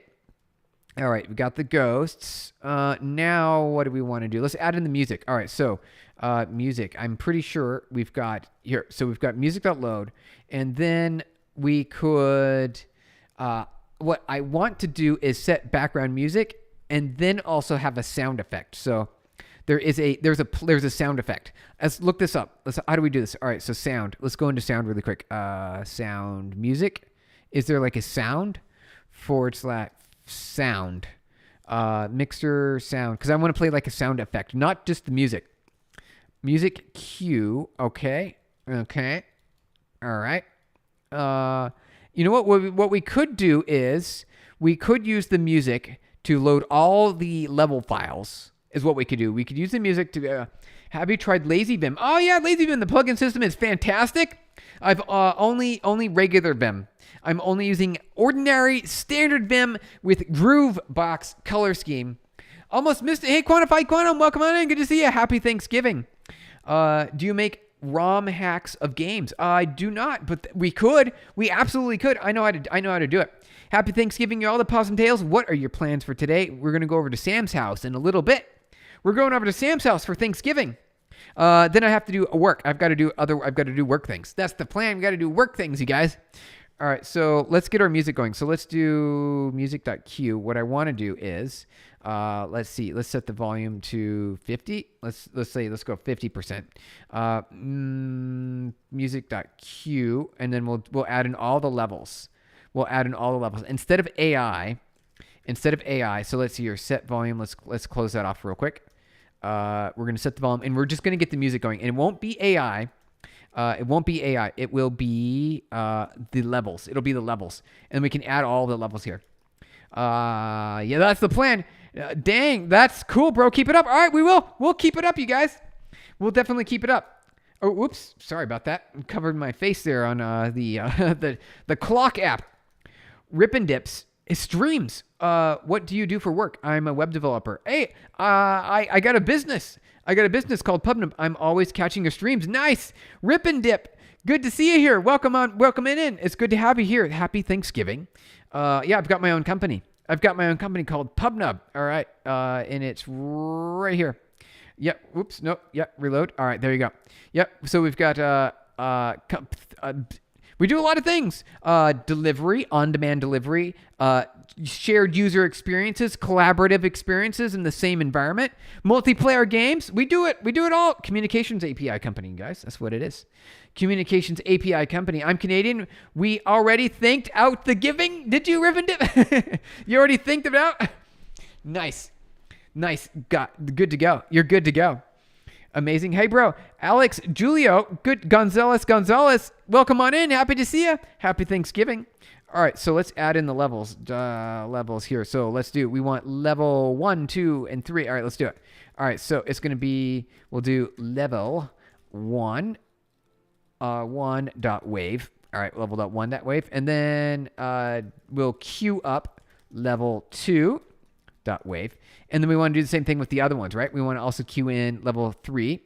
All right, we got the ghosts. Now what do we want to do? Let's add in the music. All right, so music. I'm pretty sure we've got here. So we've got music.load, and then we could. What I want to do is set background music, and then also have a sound effect. So there's a sound effect. Let's look this up. How do we do this? All right, so sound. Let's go into sound really quick. Sound music. Is there like a sound / sound mixer sound? Because I want to play like a sound effect, not just the music. Music cue. Okay. All right. You know what we could do is we could use the music to load all the level files. Is what we could do. We could use the music to. Have you tried LazyVim? Oh yeah, LazyVim. The plugin system is fantastic. I've only regular Vim. I'm only using ordinary standard Vim with Groove Box color scheme. Almost missed it. Hey, Quantified Quantum, welcome on in. Good to see you. Happy Thanksgiving. Do you make ROM hacks of games? I do not, but we could. We absolutely could. I know how to do it. Happy Thanksgiving, you all the Possum Tales. What are your plans for today? We're gonna go over to Sam's house in a little bit. We're going over to Sam's house for Thanksgiving. Then I have to do work. I've got to do work things. That's the plan. We got to do work things, you guys. All right, so let's get our music going. So let's do music.q. What I want to do is, let's see. Let's set the volume to 50. Let's go 50%. Music.q, and then we'll add in all the levels. Instead of AI. So let's see here. Set volume. Let's close that off real quick. We're going to set the volume, and we're just going to get the music going. And it won't be AI. It won't be AI. It will be the levels. It'll be the levels. And we can add all the levels here. Yeah, that's the plan. Dang, that's cool, bro. Keep it up. All right, we will. We'll keep it up, you guys. We'll definitely keep it up. Oh, whoops. Sorry about that. I covered my face there on the clock app. Rip and Dips. Streams. What do you do for work? I'm a web developer. Hey, I got a business. Called PubNub. I'm always catching your streams. Nice. Rip and Dip. Good to see you here. Welcome in. It's good to have you here. Happy Thanksgiving. Yeah, I've got my own company. Called PubNub. All right. And it's right here. Yep. Oops. Nope. Yep. Reload. All right. There you go. Yep. So we've got we do a lot of things. Delivery, on-demand delivery, shared user experiences, collaborative experiences in the same environment, multiplayer games. We do it all. Communications API company, guys. That's what it is. Communications API company. I'm Canadian. We already thinked out the giving. Did you, Riven Dip? You already thinked it out? Nice. Good to go. You're good to go. Amazing. Hey, bro. Alex, Julio, good. Gonzalez, welcome on in. Happy to see you. Happy Thanksgiving. All right, so let's add in the levels here. So we want level 1, 2, and 3. All right, let's do it. All right, so it's going to be, we'll do level 1, 1.wave. All right, level.1.wave. And then we'll queue up level 2.wave. And then we want to do the same thing with the other ones, right? We want to also queue in level 3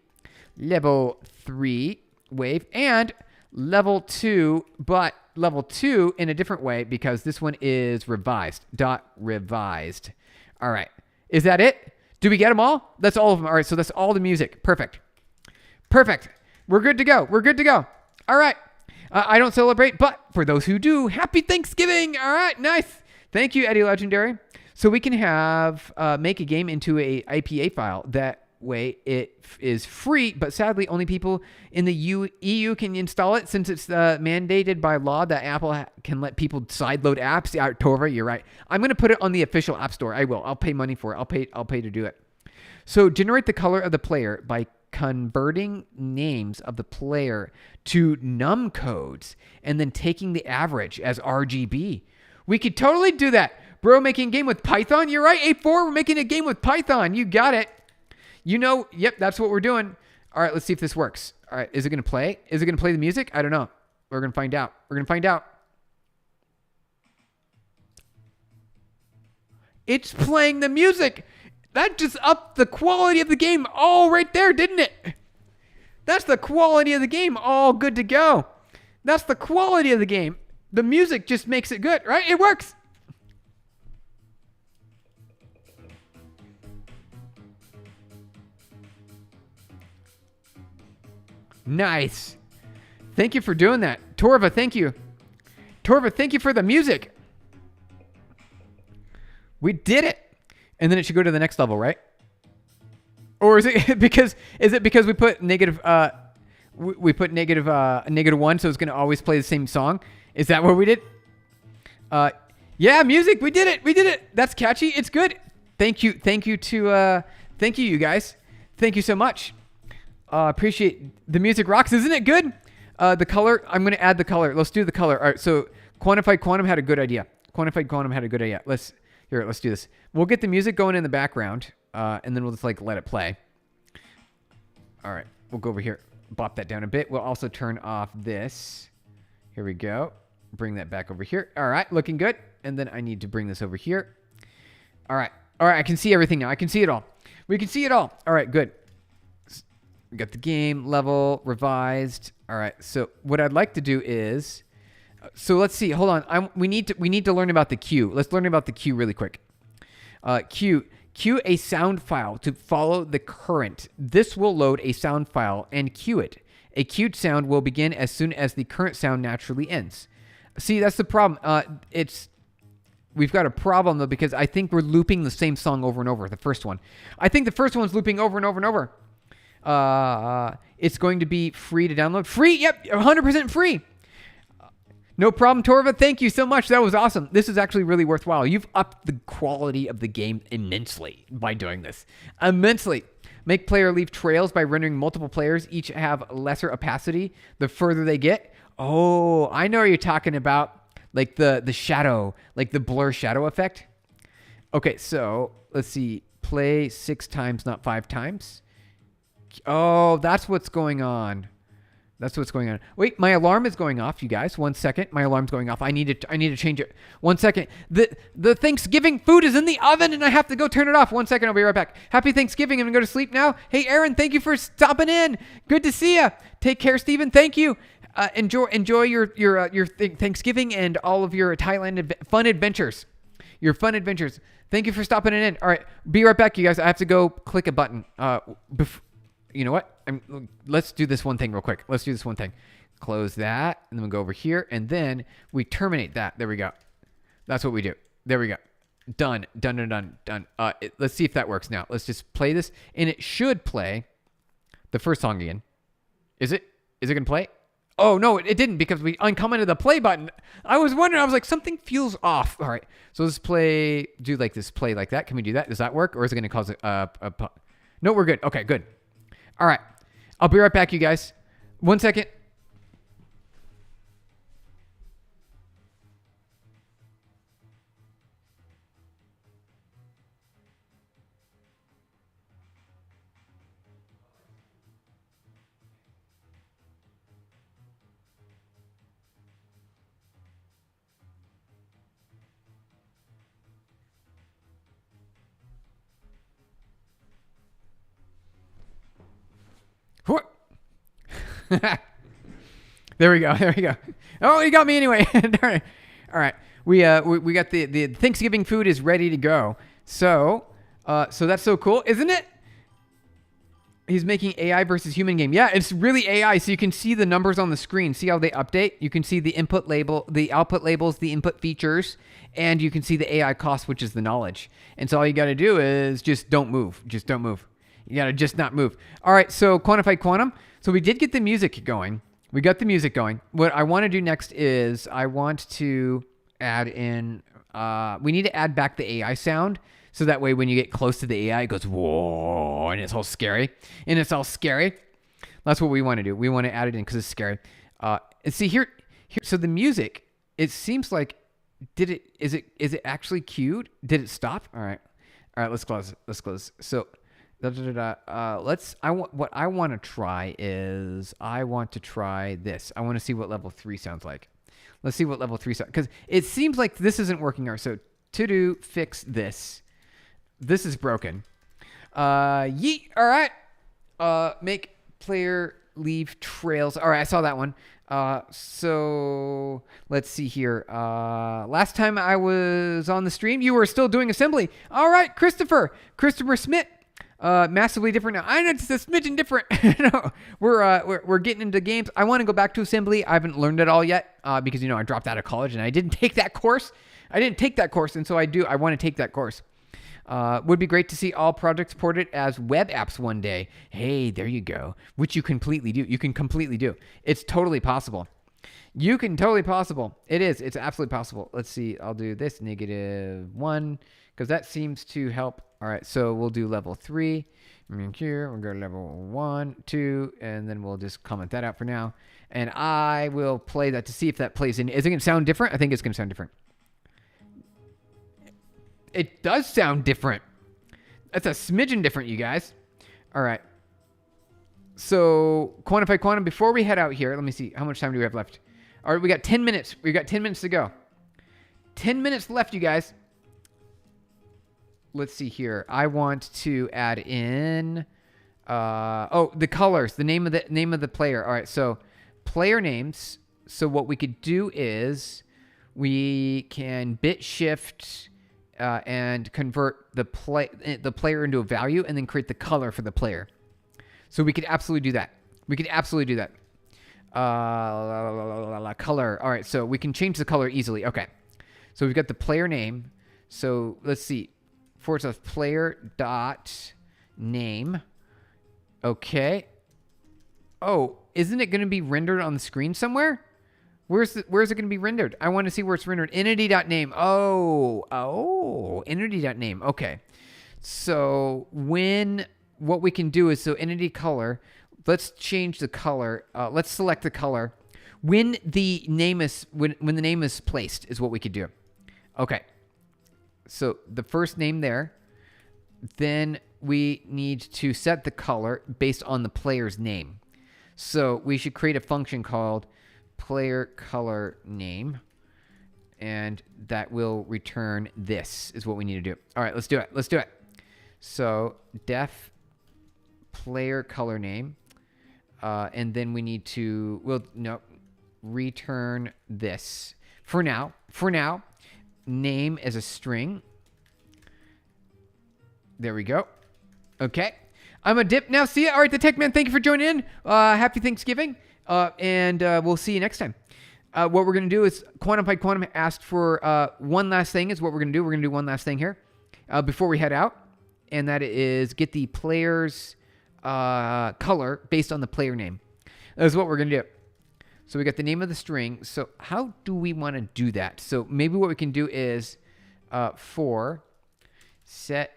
wave, and level 2, but level 2 in a different way because this one is revised. All right. Is that it? Do we get them all? That's all of them. All right, so that's all the music. Perfect. We're good to go. All right. I don't celebrate, but for those who do, happy Thanksgiving. All right, nice. Thank you, Eddie Legendary. So we can have make a game into a IPA file. That way it is free, but sadly only people in the EU can install it since it's mandated by law that Apple can let people sideload apps. Yeah, Torva, you're right. I'm going to put it on the official app store. I will. I'll pay money for it. I'll pay to do it. So generate the color of the player by converting names of the player to num codes and then taking the average as RGB. We could totally do that. Bro, making a game with Python? You're right, A4, we're making a game with Python. You got it. Yep, that's what we're doing. All right, let's see if this works. All right, is it going to play? Is it going to play the music? I don't know. We're going to find out. It's playing the music. That just upped the quality of the game all right there, didn't it? That's the quality of the game all good to go. That's the quality of the game. The music just makes it good, right? It works. Nice. Thank you for doing that. Torva, thank you. Torva, thank you for the music. We did it. And then it should go to the next level, right? Or is it because we put negative -1, so it's gonna always play the same song? Is that what we did? Yeah, music. We did it. We did it. That's catchy. It's good. Thank you. Thank you, you guys. Thank you so much. Appreciate the music rocks. Isn't it good? The color. I'm gonna add the color. Let's do the color. All right. So Quantified Quantum had a good idea. Let's do this. We'll get the music going in the background, and then we'll just like let it play. All right. We'll go over here. Bop that down a bit. We'll also turn off this. Here we go. Bring that back over here. All right. Looking good. And then I need to bring this over here. All right. All right. I can see everything now. I can see it all. We can see it all. All right. Good. We got the game level revised. All right. So what I'd like to do is, so let's see. Hold on. We need to learn about the cue. Let's learn about the cue really quick. Cue a sound file to follow the current. This will load a sound file and cue it. A cued sound will begin as soon as the current sound naturally ends. See, that's the problem. We've got a problem though, because I think we're looping the same song over and over. The first one. I think the first one's looping over and over and over. It's going to be free to download. Free? Yep, 100% free. No problem, Torva. Thank you so much. That was awesome. This is actually really worthwhile. You've upped the quality of the game immensely by doing this. Immensely. Make player leave trails by rendering multiple players each have lesser opacity the further they get. Oh, I know what you're talking about. Like the shadow, like the blur shadow effect. Okay, so let's see. Play 6 times, not 5 times. Oh, that's what's going on. That's what's going on. Wait, my alarm is going off, you guys. 1 second. My alarm's going off. I need to change it. 1 second. The Thanksgiving food is in the oven and I have to go turn it off. 1 second. I'll be right back. Happy Thanksgiving. I'm going to go to sleep now. Hey, Aaron, thank you for stopping in. Good to see you. Take care, Stephen. Thank you. Enjoy your Thanksgiving and all of your Thailand fun adventures. Your fun adventures. Thank you for stopping in. All right. Be right back, you guys. I have to go click a button. You know what? Let's do this one thing real quick. Let's do this one thing. Close that, and then we'll go over here, and then we terminate that. There we go. That's what we do. There we go. Done. Let's see if that works now. Let's just play this, and it should play the first song again. Is it? Is it going to play? Oh, no, it didn't because we uncommented the play button. I was wondering. I was like, something feels off. All right. So let's play like that. Can we do that? Does that work, or is it going to cause a... No, we're good. Okay, good. All right. I'll be right back, you guys. 1 second. There we go. Oh, you got me anyway. Darn it. All right. We got the Thanksgiving food is ready to go. So that's so cool, isn't it? He's making AI versus human game. Yeah, it's really AI. So you can see the numbers on the screen. See how they update? You can see the input label, the output labels, the input features, and you can see the AI cost, which is the knowledge. And so all you got to do is just don't move. Just don't move. You got to just not move. All right. So Quantified Quantum. So we did get the music going. We got the music going. What I want to do next is I want to add in, we need to add back the AI sound. So that way when you get close to the AI, it goes, whoa, and it's all scary. That's what we want to do. We want to add it in because it's scary. And see here, so the music, it seems like, is it actually cued? Did it stop? All right, let's close. So, what I want to try is, I want to try this. I want to see what level 3 sounds like. Let's see what level 3 sounds, because it seems like this isn't working. All right, so to do, fix this. This is broken. Yeet. All right. Make player leave trails. All right, I saw that one. So let's see here. Last time I was on the stream, you were still doing assembly. All right, Christopher Smith. Massively different now. I know it's a smidgen different. No, we're getting into games. I want to go back to assembly. I haven't learned it all yet because I dropped out of college and I didn't take that course. And so I want to take that course. Would be great to see all projects ported as web apps one day. Hey, there you go. Which you completely do. You can completely do. It's totally possible. You can totally possible. It is. It's absolutely possible. Let's see. I'll do this -1 because that seems to help. All right. So we'll do level 3. Here we'll go to level 1, 2, and then we'll just comment that out for now. And I will play that to see if that plays in. Is it going to sound different? I think it's going to sound different. It does sound different. That's a smidgen different, you guys. All right. So, Quantify Quantum, before we head out here, let me see. How much time do we have left? All right, we got 10 minutes. We got 10 minutes to go. 10 minutes left, you guys. Let's see here. I want to add in the colors, the name of the player. All right, so player names. So what we could do is we can bit shift and convert the player into a value and then create the color for the player. So we could absolutely do that. Color. All right, so we can change the color easily. Okay. So we've got the player name. So let's see. /player dot name. Okay. Oh, isn't it going to be rendered on the screen somewhere? Where's it going to be rendered? I want to see where it's rendered. Entity.name. Oh, entity.name. Okay. So what we can do is, so entity color, let's change the color. Let's select the color when the name is placed is what we could do. Okay. So the first name there, then we need to set the color based on the player's name. So we should create a function called player color name, and that will return this is what we need to do. All right, let's do it. So def player color name, and then we need to return this for now. Name as a string. There we go. Okay, I'm a dip now. See ya. All right, the Tech Man, thank you for joining in. Happy Thanksgiving. And we'll see you next time. What we're going to do is Quantum asked for one last thing is what we're going to do. We're going to do one last thing here before we head out. And that is get the player's color based on the player name. That's what we're going to do. So we got the name of the string. So how do we want to do that? So maybe what we can do is for set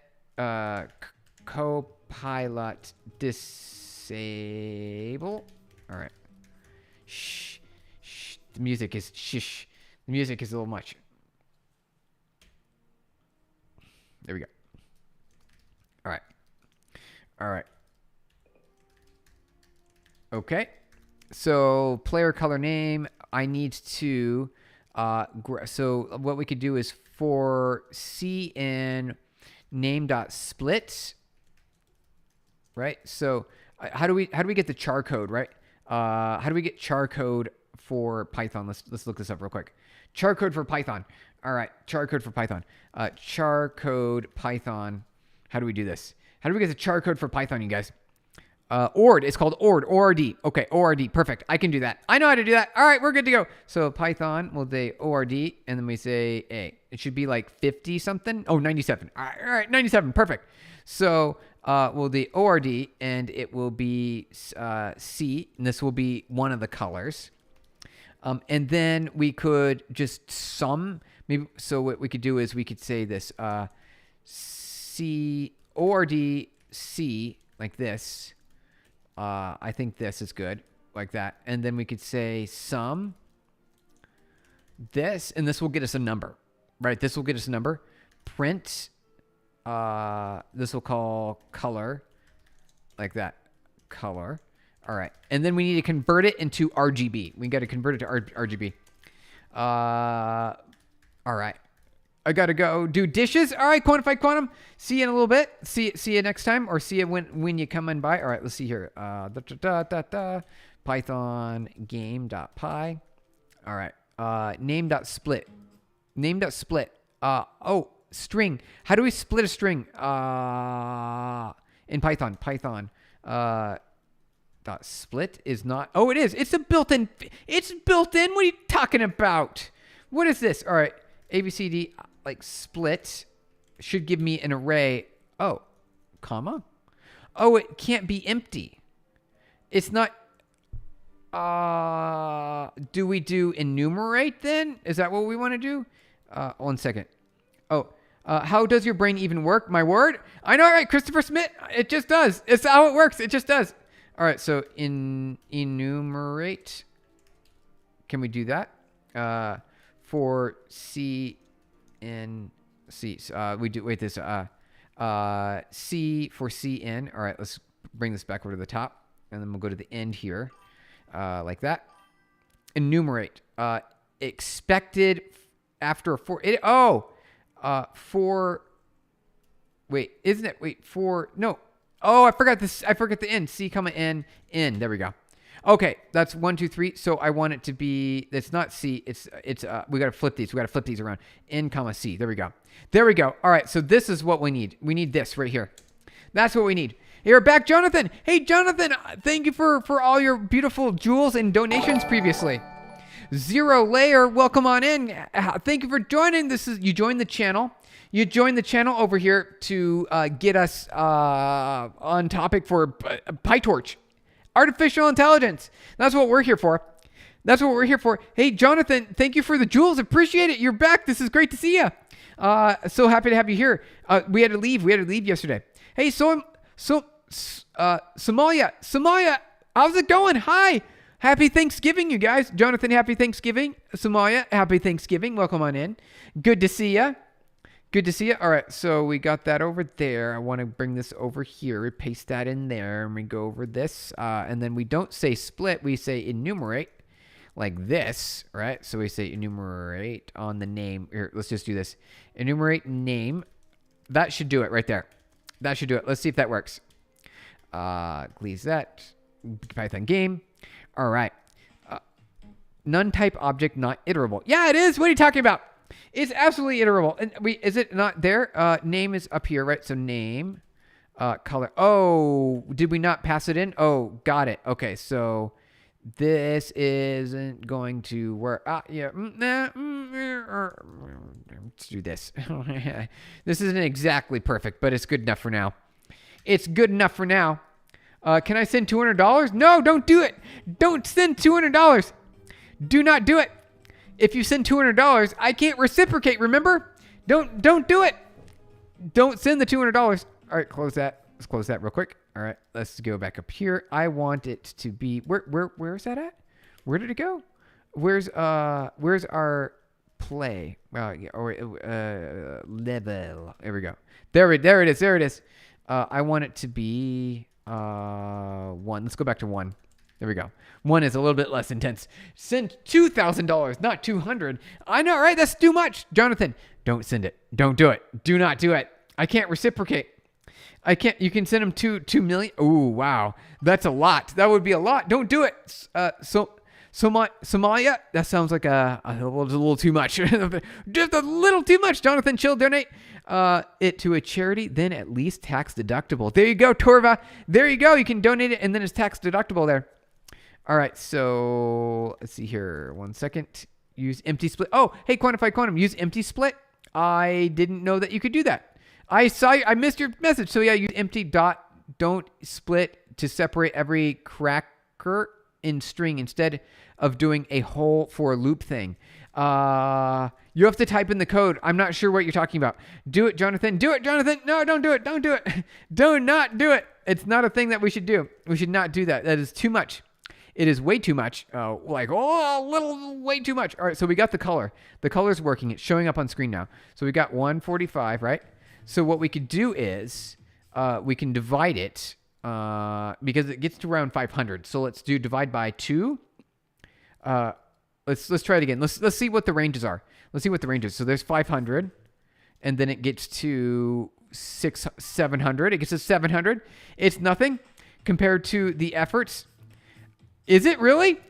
copilot disable. All right. Shh. The music is shh. The music is a little much. There we go. All right. Okay. So player color name, I need to, so what we could do is for cin name.split, right? So how do we get the char code, right? How do we get char code for Python? Let's look this up real quick. Char code for Python. All right, char code for Python. Char code Python. How do we do this? How do we get the char code for Python, you guys? ORD. It's called ORD. ORD. Okay, ORD. Perfect. I can do that. I know how to do that. All right, we're good to go. So Python, we'll say ORD, and then we say A. It should be like 50 something. Oh, 97. All right, 97. Perfect. So we'll do ORD, and it will be C, and this will be one of the colors. And then we could just sum. Maybe so. What we could do is we could say this C ORD C like this. I think this is good, like that. And then we could say sum this, and this will get us a number, right? This will get us a number. Print, this will call color, like that, color. All right. And then we need to convert it into RGB. We got to convert it to RGB. All right. I got to go do dishes. All right, Quantify Quantum. See you in a little bit. See you next time, or see you when you come in by. All right, let's see here. Python game.py. All right. Name.split. Name.split. String. How do we split a string? in Python. Python dot split is not. Oh, it is. It's a built-in. It's built-in. What are you talking about? What is this? All right. ABCD like split should give me an array. Oh, comma. Oh, it can't be empty. It's not. Do we do enumerate then? Is that what we want to do? 1 second. Oh, how does your brain even work? My word? I know, right? Christopher Smith. It just does. It's how it works. It just does. All right. So enumerate. Can we do that? For C and C. We do, wait, this, C for CN. All right. Let's bring this back over to the top and then we'll go to the end here. Like that. Enumerate. Expected after a for. For. Wait, isn't it? Wait, for. No. Oh, I forgot this. I forgot the end. C, comma, N, N. There we go. Okay, that's 1, 2, 3. So I want it to be. It's not C. It's. We got to flip these. We got to flip these around. N, comma, C. There we go. There we go. All right. So this is what we need. We need this right here. That's what we need. You're back, Jonathan. Hey, Jonathan, thank you for all your beautiful jewels and donations previously. Zero Layer, welcome on in. Thank you for joining. You joined the channel. You joined the channel over here to get us on topic for Pytorch, artificial intelligence. That's what we're here for. That's what we're here for. Hey, Jonathan, thank you for the jewels. Appreciate it. You're back. This is great to see you. So happy to have you here. We had to leave. We had to leave yesterday. Hey, Somalia, how's it going? Hi. Happy Thanksgiving, you guys. Jonathan, happy Thanksgiving. Somalia, happy Thanksgiving. Welcome on in. Good to see you. Good to see you. All right, so we got that over there. I want to bring this over here. Paste that in there, and we go over this. And then we don't say split. We say enumerate like this, right? So we say enumerate on the name. Here, let's just do this. Enumerate name. That should do it right there. That should do it. Let's see if that works. Please that. Python game. All right. None type object not iterable. Yeah, it is. What are you talking about? It's absolutely iterable. And is it not there? Name is up here, right? So name, color. Oh, did we not pass it in? Oh, got it. Okay, so this isn't going to work. Yeah. Let's do this. This isn't exactly perfect, but it's good enough for now. It's good enough for now. Can I send $200? No, don't do it. Don't send $200. Do not do it. If you send $200, I can't reciprocate, remember? Don't do it. Don't send the $200. All right, close that. Let's close that real quick. All right, let's go back up here. I want it to be where is that at? Where did it go? Where's our play? Level. There we go. There it is. There it is. I want it to be 1. Let's go back to 1. There we go. 1 is a little bit less intense. Send $2,000, not 200. I know, right? That's too much. Jonathan, don't send it. Don't do it. Do not do it. I can't reciprocate. I can't. You can send him 2 million. Oh, wow. That's a lot. That would be a lot. Don't do it. Somalia, that sounds like a little too much. Just a little too much. Jonathan, chill, donate it to a charity, then at least tax deductible. There you go, Torva. There you go. You can donate it, and then it's tax deductible there. All right, so let's see here. 1 second. Use empty split. Oh, hey, Quantified Quantum, use empty split. I didn't know that you could do that. I missed your message. So yeah, use empty dot don't split to separate every cracker in string instead of doing a whole for loop thing. You have to type in the code. I'm not sure what you're talking about. Do it, Jonathan. Do it, Jonathan. No, don't do it. Don't do it. Do not do it. It's not a thing that we should do. We should not do that. That is too much. It is way too much. A little way too much. All right, so we got the color. The color's working. It's showing up on screen now. So we got 145, right? So what we could do is we can divide it because it gets to around 500. So let's do divide by 2. Let's try it again. Let's see what the ranges are. Let's see what the ranges. So there's 500, and then it gets to 700. It gets to 700. It's nothing compared to the efforts. Is it really?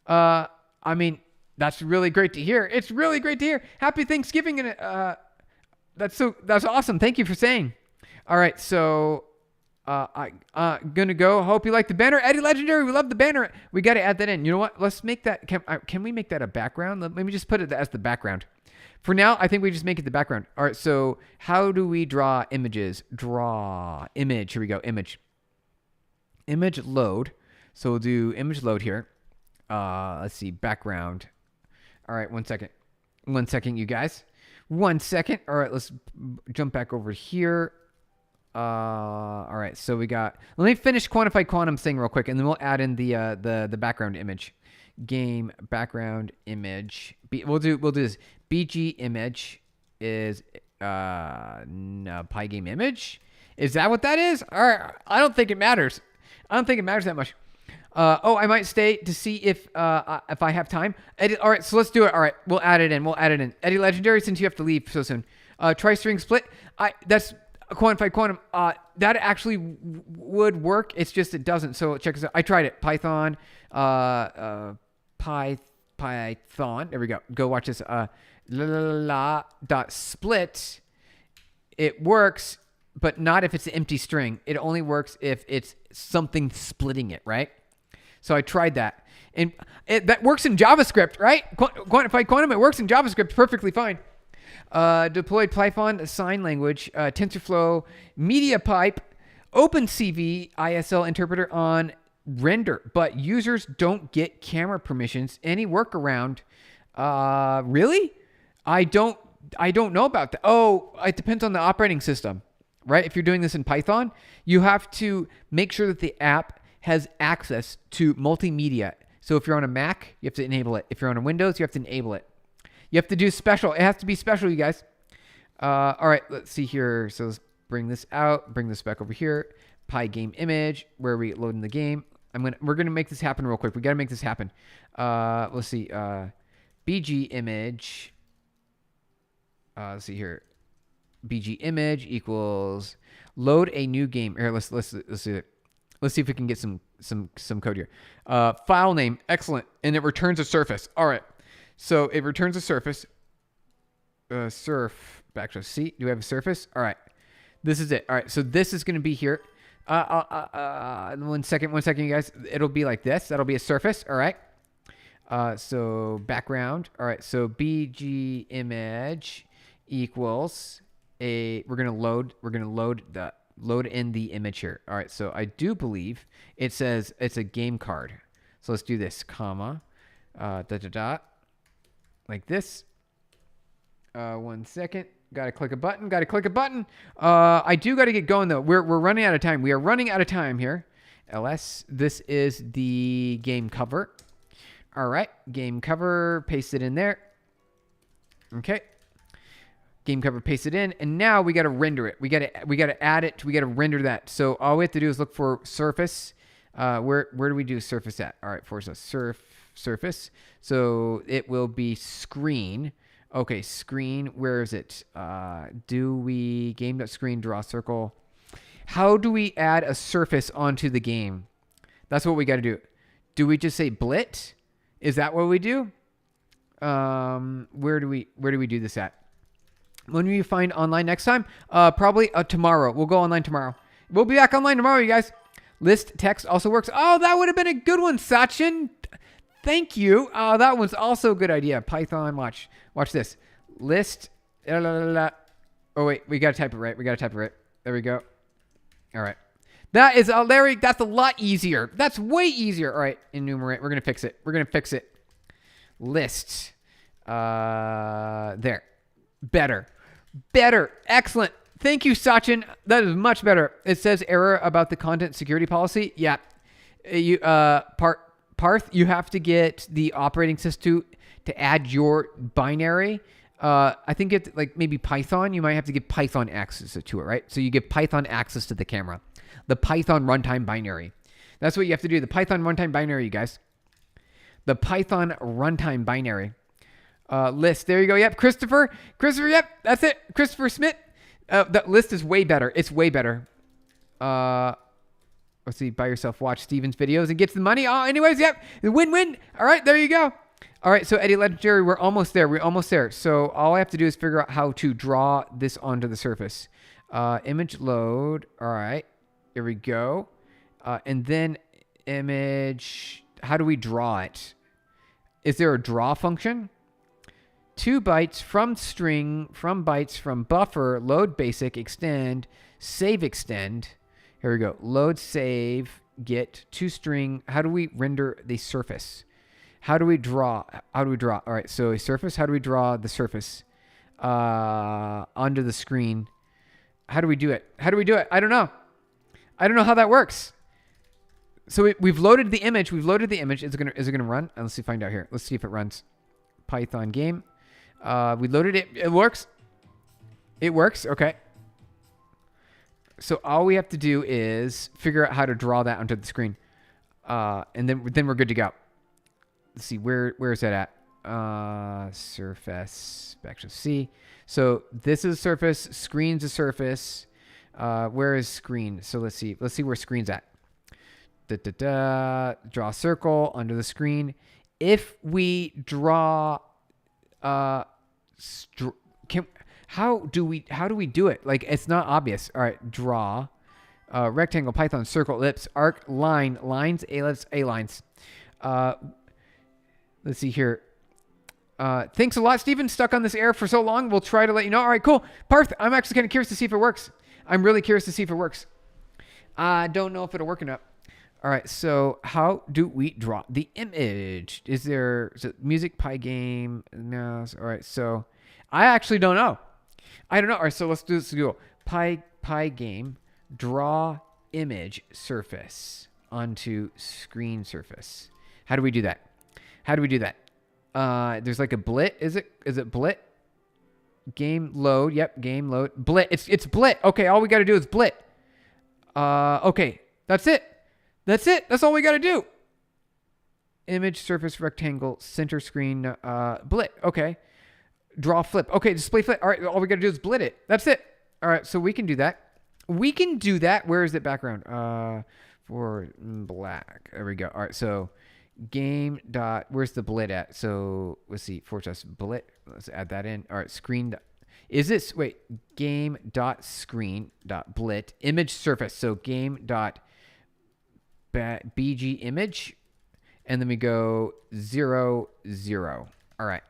I mean, that's really great to hear. It's really great to hear. Happy Thanksgiving, and that's awesome. Thank you for saying. All right, so Gonna go. Hope you like the banner. Eddie Legendary, we love the banner. We got to add that in. You know what? Let's make that. Can we make that a background? Let me just put it as the background. For now, I think we just make it the background. All right, so how do we draw images? Draw image. Here we go. Image. Image load. So we'll do image load here. Let's see. Background. All right, 1 second. 1 second, you guys. 1 second. All right, let's jump back over here. All right, so we got. Let me finish quantify quantum thing real quick, and then we'll add in the background image. Game background image. We'll do this. BG image is Pygame image. Is that what that is? All right. I don't think it matters. I don't think it matters that much. I might stay to see if I have time. All right, so let's do it. All right, we'll add it in. Eddie Legendary, since you have to leave so soon. Tri-string split. That's quantified quantum. That actually would work. It's just it doesn't. So check this out. I tried it. Python. Python. There we go. Go watch this. Split. It works, but not if it's an empty string. It only works if it's something splitting it, right? So I tried that. And that works in JavaScript, right? Quantified quantum, it works in JavaScript perfectly fine. Deployed Python sign language, TensorFlow, MediaPipe, OpenCV, ISL interpreter on render, but users don't get camera permissions. Any workaround? Really? I don't know about that. Oh, it depends on the operating system, right? If you're doing this in Python, you have to make sure that the app has access to multimedia. So if you're on a Mac, you have to enable it. If you're on a Windows, you have to enable it. You have to do special. It has to be special, you guys. All right, let's see here. So let's bring this out, bring this back over here. Pygame image, where are we loading the game? We're gonna make this happen real quick. We gotta make this happen. Let's see. BG image. Let's see here. BG image equals load a new game. Here, let's do it. Let's see if we can get some code here. File name, excellent, and it returns a surface. All right, so it returns a surface. Surf backslash C. Do we have a surface? All right, this is it. All right, so this is going to be here. 1 second, you guys. It'll be like this. That'll be a surface. All right. So background. All right. So BG image equals we're gonna load in the image here. All right. So I do believe it says it's a game card. So let's do this, comma, like this. 1 second. Gotta click a button. I do gotta get going though. We're running out of time. We are running out of time here. LS. This is the game cover. All right, game cover. Paste it in there. Okay. Game cover. Paste it in, and now we gotta render it. We gotta add it. We gotta render that. So all we have to do is look for surface. Where do we do surface at? All right, force a surface. So it will be screen. Okay, screen, where is it? Do we game.screen draw circle? How do we add a surface onto the game? That's what we got to do. Do we just say blit? Is that what we do? Where do we do this at? When we find online next time? Probably tomorrow. We'll go online tomorrow. We'll be back online tomorrow, you guys. List text also works. Oh, that would have been a good one, Sachin. Thank you. That one's also a good idea. Python, watch this. List. Oh, wait. We got to type it right. There we go. All right. That is, Larry, that's a lot easier. That's way easier. All right. Enumerate. We're going to fix it. List. There. Better. Excellent. Thank you, Sachin. That is much better. It says error about the content security policy. Yeah. Parth, you have to get the operating system to add your binary. I think it's like maybe Python. You might have to give Python access to it, right? So you give Python access to the camera. The Python runtime binary. That's what you have to do. The Python runtime binary, you guys. The Python runtime binary. List. There you go. Yep. Christopher. Yep. That's it. Christopher Smith. That list is way better. It's way better. Let's see, buy yourself, watch Steven's videos and gets the money. Oh, anyways, yep, win-win. All right, there you go. All right, so Eddie Legendary, we're almost there. So all I have to do is figure out how to draw this onto the surface. Image load. All right. There we go. And then image, how do we draw it? Is there a draw function? 2 bytes from string, from bytes, from buffer, load basic, extend, save extend. Here we go. Load, save, get to string. How do we render the surface? How do we draw? How do we draw? All right, so a surface. How do we draw the surface onto the screen? How do we do it? How do we do it? I don't know. I don't know how that works. So we've loaded the image. We've loaded the image. Is it gonna run? Let's see. Find out here. Let's see if it runs. Python game. We loaded it. It works. It works. Okay. So all we have to do is figure out how to draw that onto the screen, and then we're good to go. Let's see, where is that at? Surface, back to C. So this is surface, screen's a surface. Where is screen? So let's see where screen's at. Draw a circle under the screen. If we draw, how do we do it? Like, it's not obvious. All right, draw, rectangle, Python, circle, ellipse, arc, line, lines, ellipse, A lines. Let's see here. Thanks a lot, Steven. Stuck on this error for so long. We'll try to let you know. All right, cool. Parth, I'm actually kind of curious to see if it works. I'm really curious to see if it works. I don't know if it'll work or not. All right, so how do we draw the image? Is it music, Pygame, mouse? All right, so I actually don't know. I don't know. All right, so let's do this. Pygame, draw image surface onto screen surface. How do we do that? How do we do that? There's like a blit. Is it blit? Game load. Yep, game load. Blit. It's blit. Okay, all we got to do is blit. Okay, that's it. That's it. That's all we got to do. Image, surface, rectangle, center screen, blit. Okay. Draw flip. Okay, display flip. All right, all we got to do is blit it. That's it. All right, so we can do that. We can do that. Where is the background? For black. There we go. All right, so game dot, where's the blit at? So let's see, /blit. Let's add that in. All right, screen. Is this, wait, game dot screen dot blit image surface. So game dot bg image, and then we go 0 0. All right,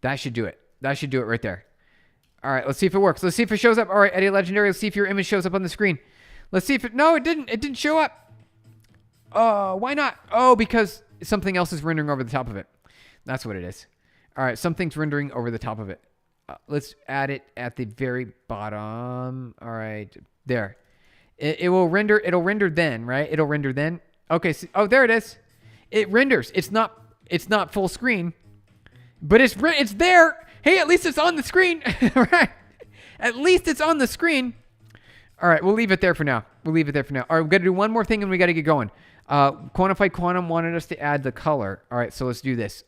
that should do it. That should do it right there. All right, let's see if it works. Let's see if it shows up. All right, Eddie Legendary, let's see if your image shows up on the screen. Let's see if it, no, it didn't show up. Why not? Oh, because something else is rendering over the top of it. That's what it is. All right, something's rendering over the top of it. Let's add it at the very bottom. All right, there. It will render. It'll render then, right? It'll render then. Okay. So, oh, there it is. It renders. It's not full screen, but it's there. Hey, at least it's on the screen, right? At least it's on the screen. All right, we'll leave it there for now. All right, we've got to do one more thing and we got to get going. Quantified Quantum wanted us to add the color. All right, so let's do this.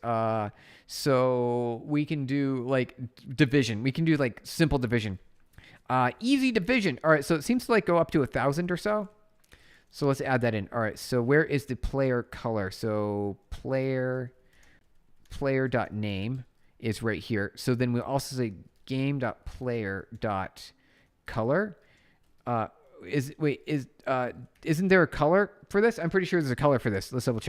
So we can do like division. We can do like simple division. Easy division. All right, so it seems to like go up to 1,000 or so. So let's add that in. All right, so where is the player color? So player.name is right here. So then we'll also say game.player.color. Isn't there a color for this? I'm pretty sure there's a color for this. Let's double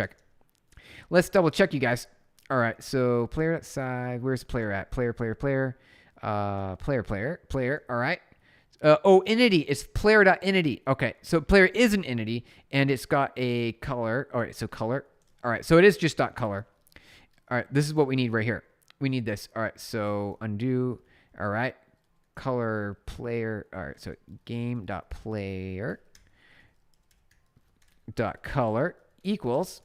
check. You guys. All right, so player.size. Where's the player at? Player. All right. Entity is player.entity. Okay, so player is an entity, and it's got a color. All right, so color. All right, so it is just .color. All right, this is what we need right here. We need this. All right, so undo. All right, color player. All right, so game.player.color equals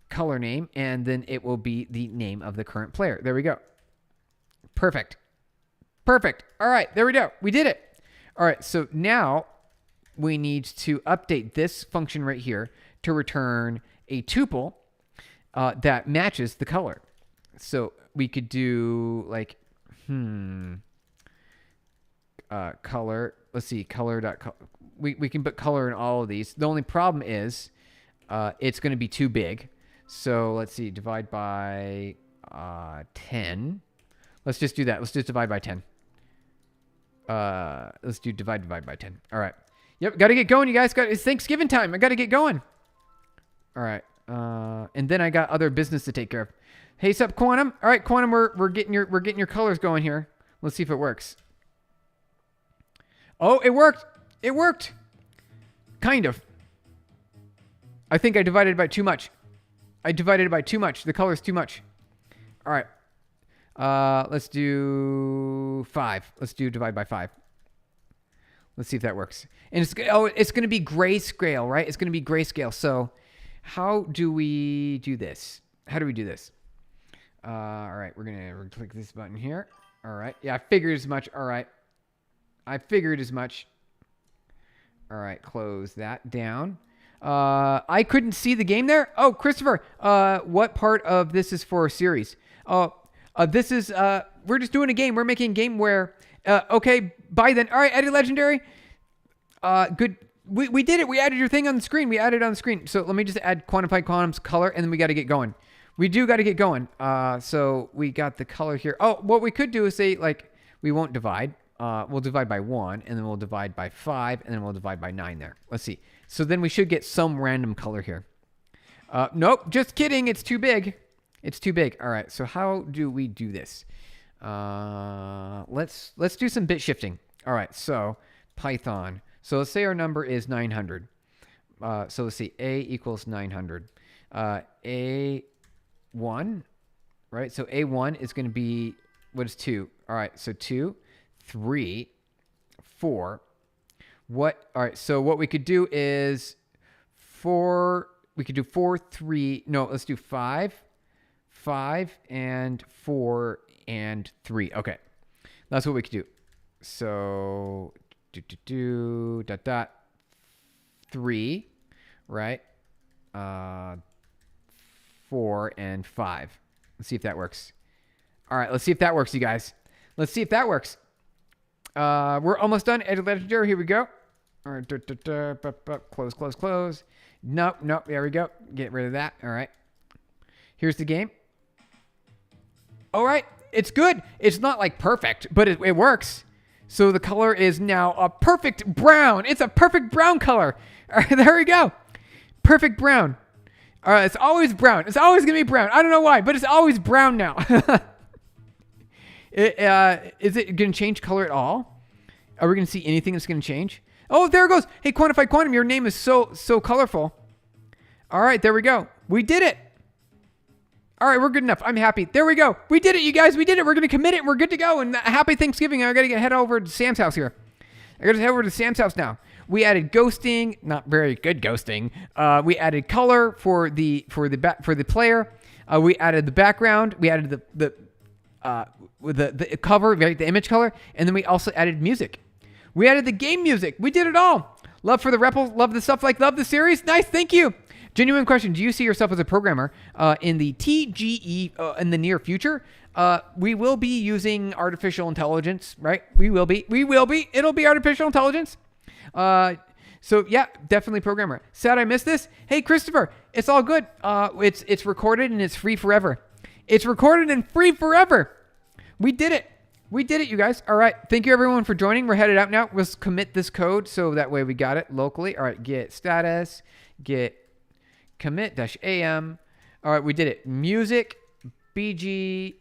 color name, and then it will be the name of the current player. There we go. Perfect. All right, there we go. We did it. All right, so now we need to update this function right here to return a tuple that matches the color. So we could do like, color. Let's see, color. We can put color in all of these. The only problem is it's going to be too big. So let's see, divide by 10. Let's just do that. Let's just divide by 10. Let's do divide by 10. All right. Yep, got to get going, you guys. It's Thanksgiving time. I got to get going. All right. And then I got other business to take care of. Hey, sup, Quantum? All right, Quantum, we're getting your colors going here. Let's see if it works. Oh, it worked. It worked. Kind of. I think I divided by too much. I divided it by too much. The color's too much. All right. Let's do 5. Let's do divide by 5. Let's see if that works. And it's going to be grayscale, right? It's going to be grayscale. So how do we do this? All right, we're going to click this button here. All right. Yeah, I figured as much. All right. I figured as much. All right, close that down. I couldn't see the game there. Oh, Christopher, what part of this is for a series? This is, we're just doing a game. We're making a game where, okay, bye then. All right, Eddie Legendary. Good. We did it. We added your thing on the screen. We added it on the screen. So let me just add Quantified Quantum's color, and then we got to get going. We do got to get going. So we got the color here. Oh, what we could do is say, like, we won't divide. We'll divide by 1, and then we'll divide by 5, and then we'll divide by 9 there. Let's see. So then we should get some random color here. Nope, just kidding. It's too big. It's too big. All right, so how do we do this? Let's do some bit shifting. All right, so Python. So let's say our number is 900. So let's see, A equals 900. A1, right? So A1 is going to be, what is 2? All right, so 2, 3, 4. All right, so what we could do is 4, we could do 4, 3, no, let's do 5, 5, and 4, and 3. Okay, that's what we could do. So, dot, dot, 3, right? 4, and 5. Let's see if that works. All right, let's see if that works, you guys. Let's see if that works. We're almost done. Eddie Legendary, here we go. All right, close. Nope, there we go. Get rid of that. All right. Here's the game. All right, it's good. It's not like perfect, but it works. So the color is now a perfect brown. It's a perfect brown color. All right, there we go. Perfect brown. All right, it's always brown. It's always going to be brown. I don't know why, but it's always brown now. Is it going to change color at all? Are we going to see anything that's going to change? Oh, there it goes. Hey, Quantified Quantum, your name is so colorful. All right, there we go. We did it. All right, we're good enough. I'm happy. There we go. We did it, you guys. We did it. We're going to commit it, and we're good to go. And happy Thanksgiving. I got to head over to Sam's house here. I got to head over to Sam's house now. We added ghosting, not very good ghosting. We added color for the player. We added the background. We added the cover, the image color, and then we also added music. We added the game music. We did it all. Love for the REPL, love the stuff, love the series. Nice, thank you. Genuine question: do you see yourself as a programmer in the TGE in the near future? We will be using artificial intelligence, right? We will be. It'll be artificial intelligence. So yeah, definitely programmer. Sad I missed this. Hey, Christopher, it's all good. It's recorded and it's free forever. It's recorded and free forever. We did it. We did it, you guys. All right. Thank you, everyone, for joining. We're headed out now. Let's commit this code so that way we got it locally. All right. Get status. Get commit-am. All right. We did it. Music, BG,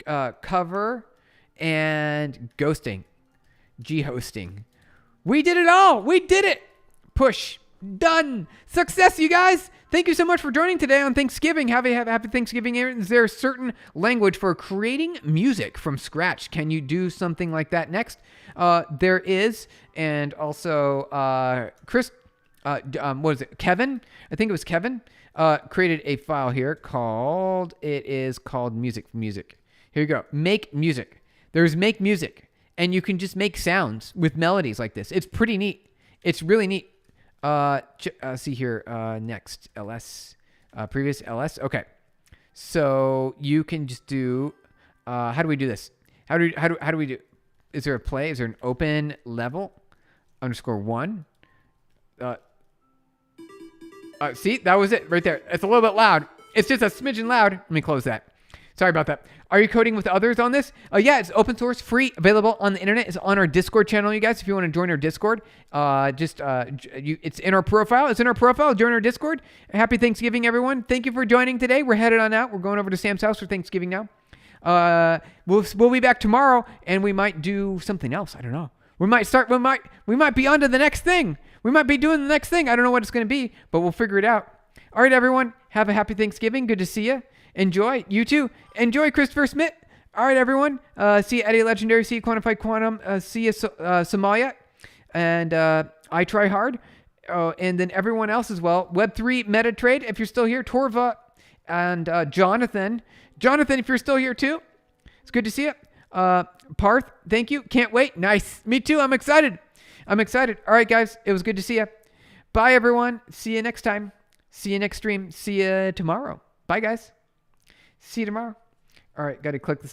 cover, and ghosting. G-hosting. We did it all. We did it. Push. Done. Success, you guys. Thank you so much for joining today on Thanksgiving. Happy Thanksgiving. Is there a certain language for creating music from scratch? Can you do something like that next? There is. And also, Chris, what is it? Kevin? I think it was Kevin. Created a file here called music. Here you go. Make music. There's make music. And you can just make sounds with melodies like this. It's pretty neat. It's really neat. See here, next ls, previous ls. Okay. So you can just do, how do we do this? How do we do, is there a play? Is there an open level _1? See, that was it right there. It's a little bit loud. It's just a smidgen loud. Let me close that. Sorry about that. Are you coding with others on this? Yeah, it's open source, free, available on the internet. It's on our Discord channel, you guys. If you want to join our Discord, it's in our profile. It's in our profile. Join our Discord. Happy Thanksgiving, everyone. Thank you for joining today. We're headed on out. We're going over to Sam's house for Thanksgiving now. We'll be back tomorrow, and we might do something else. I don't know. We might be on to the next thing. We might be doing the next thing. I don't know what it's going to be, but we'll figure it out. All right, everyone. Have a happy Thanksgiving. Good to see you. Enjoy. You too. Enjoy Christopher Smith. All right, everyone. See you, Eddie Legendary. See you, Quantified Quantum. See you, Somalia. And I Try Hard. And then everyone else as well. Web3 MetaTrade, if you're still here. Torva and Jonathan. Jonathan, if you're still here too. It's good to see you. Parth, thank you. Can't wait. Nice. Me too. I'm excited. All right, guys. It was good to see you. Bye, everyone. See you next time. See you next stream. See you tomorrow. Bye, guys. See you tomorrow. All right, got to click this.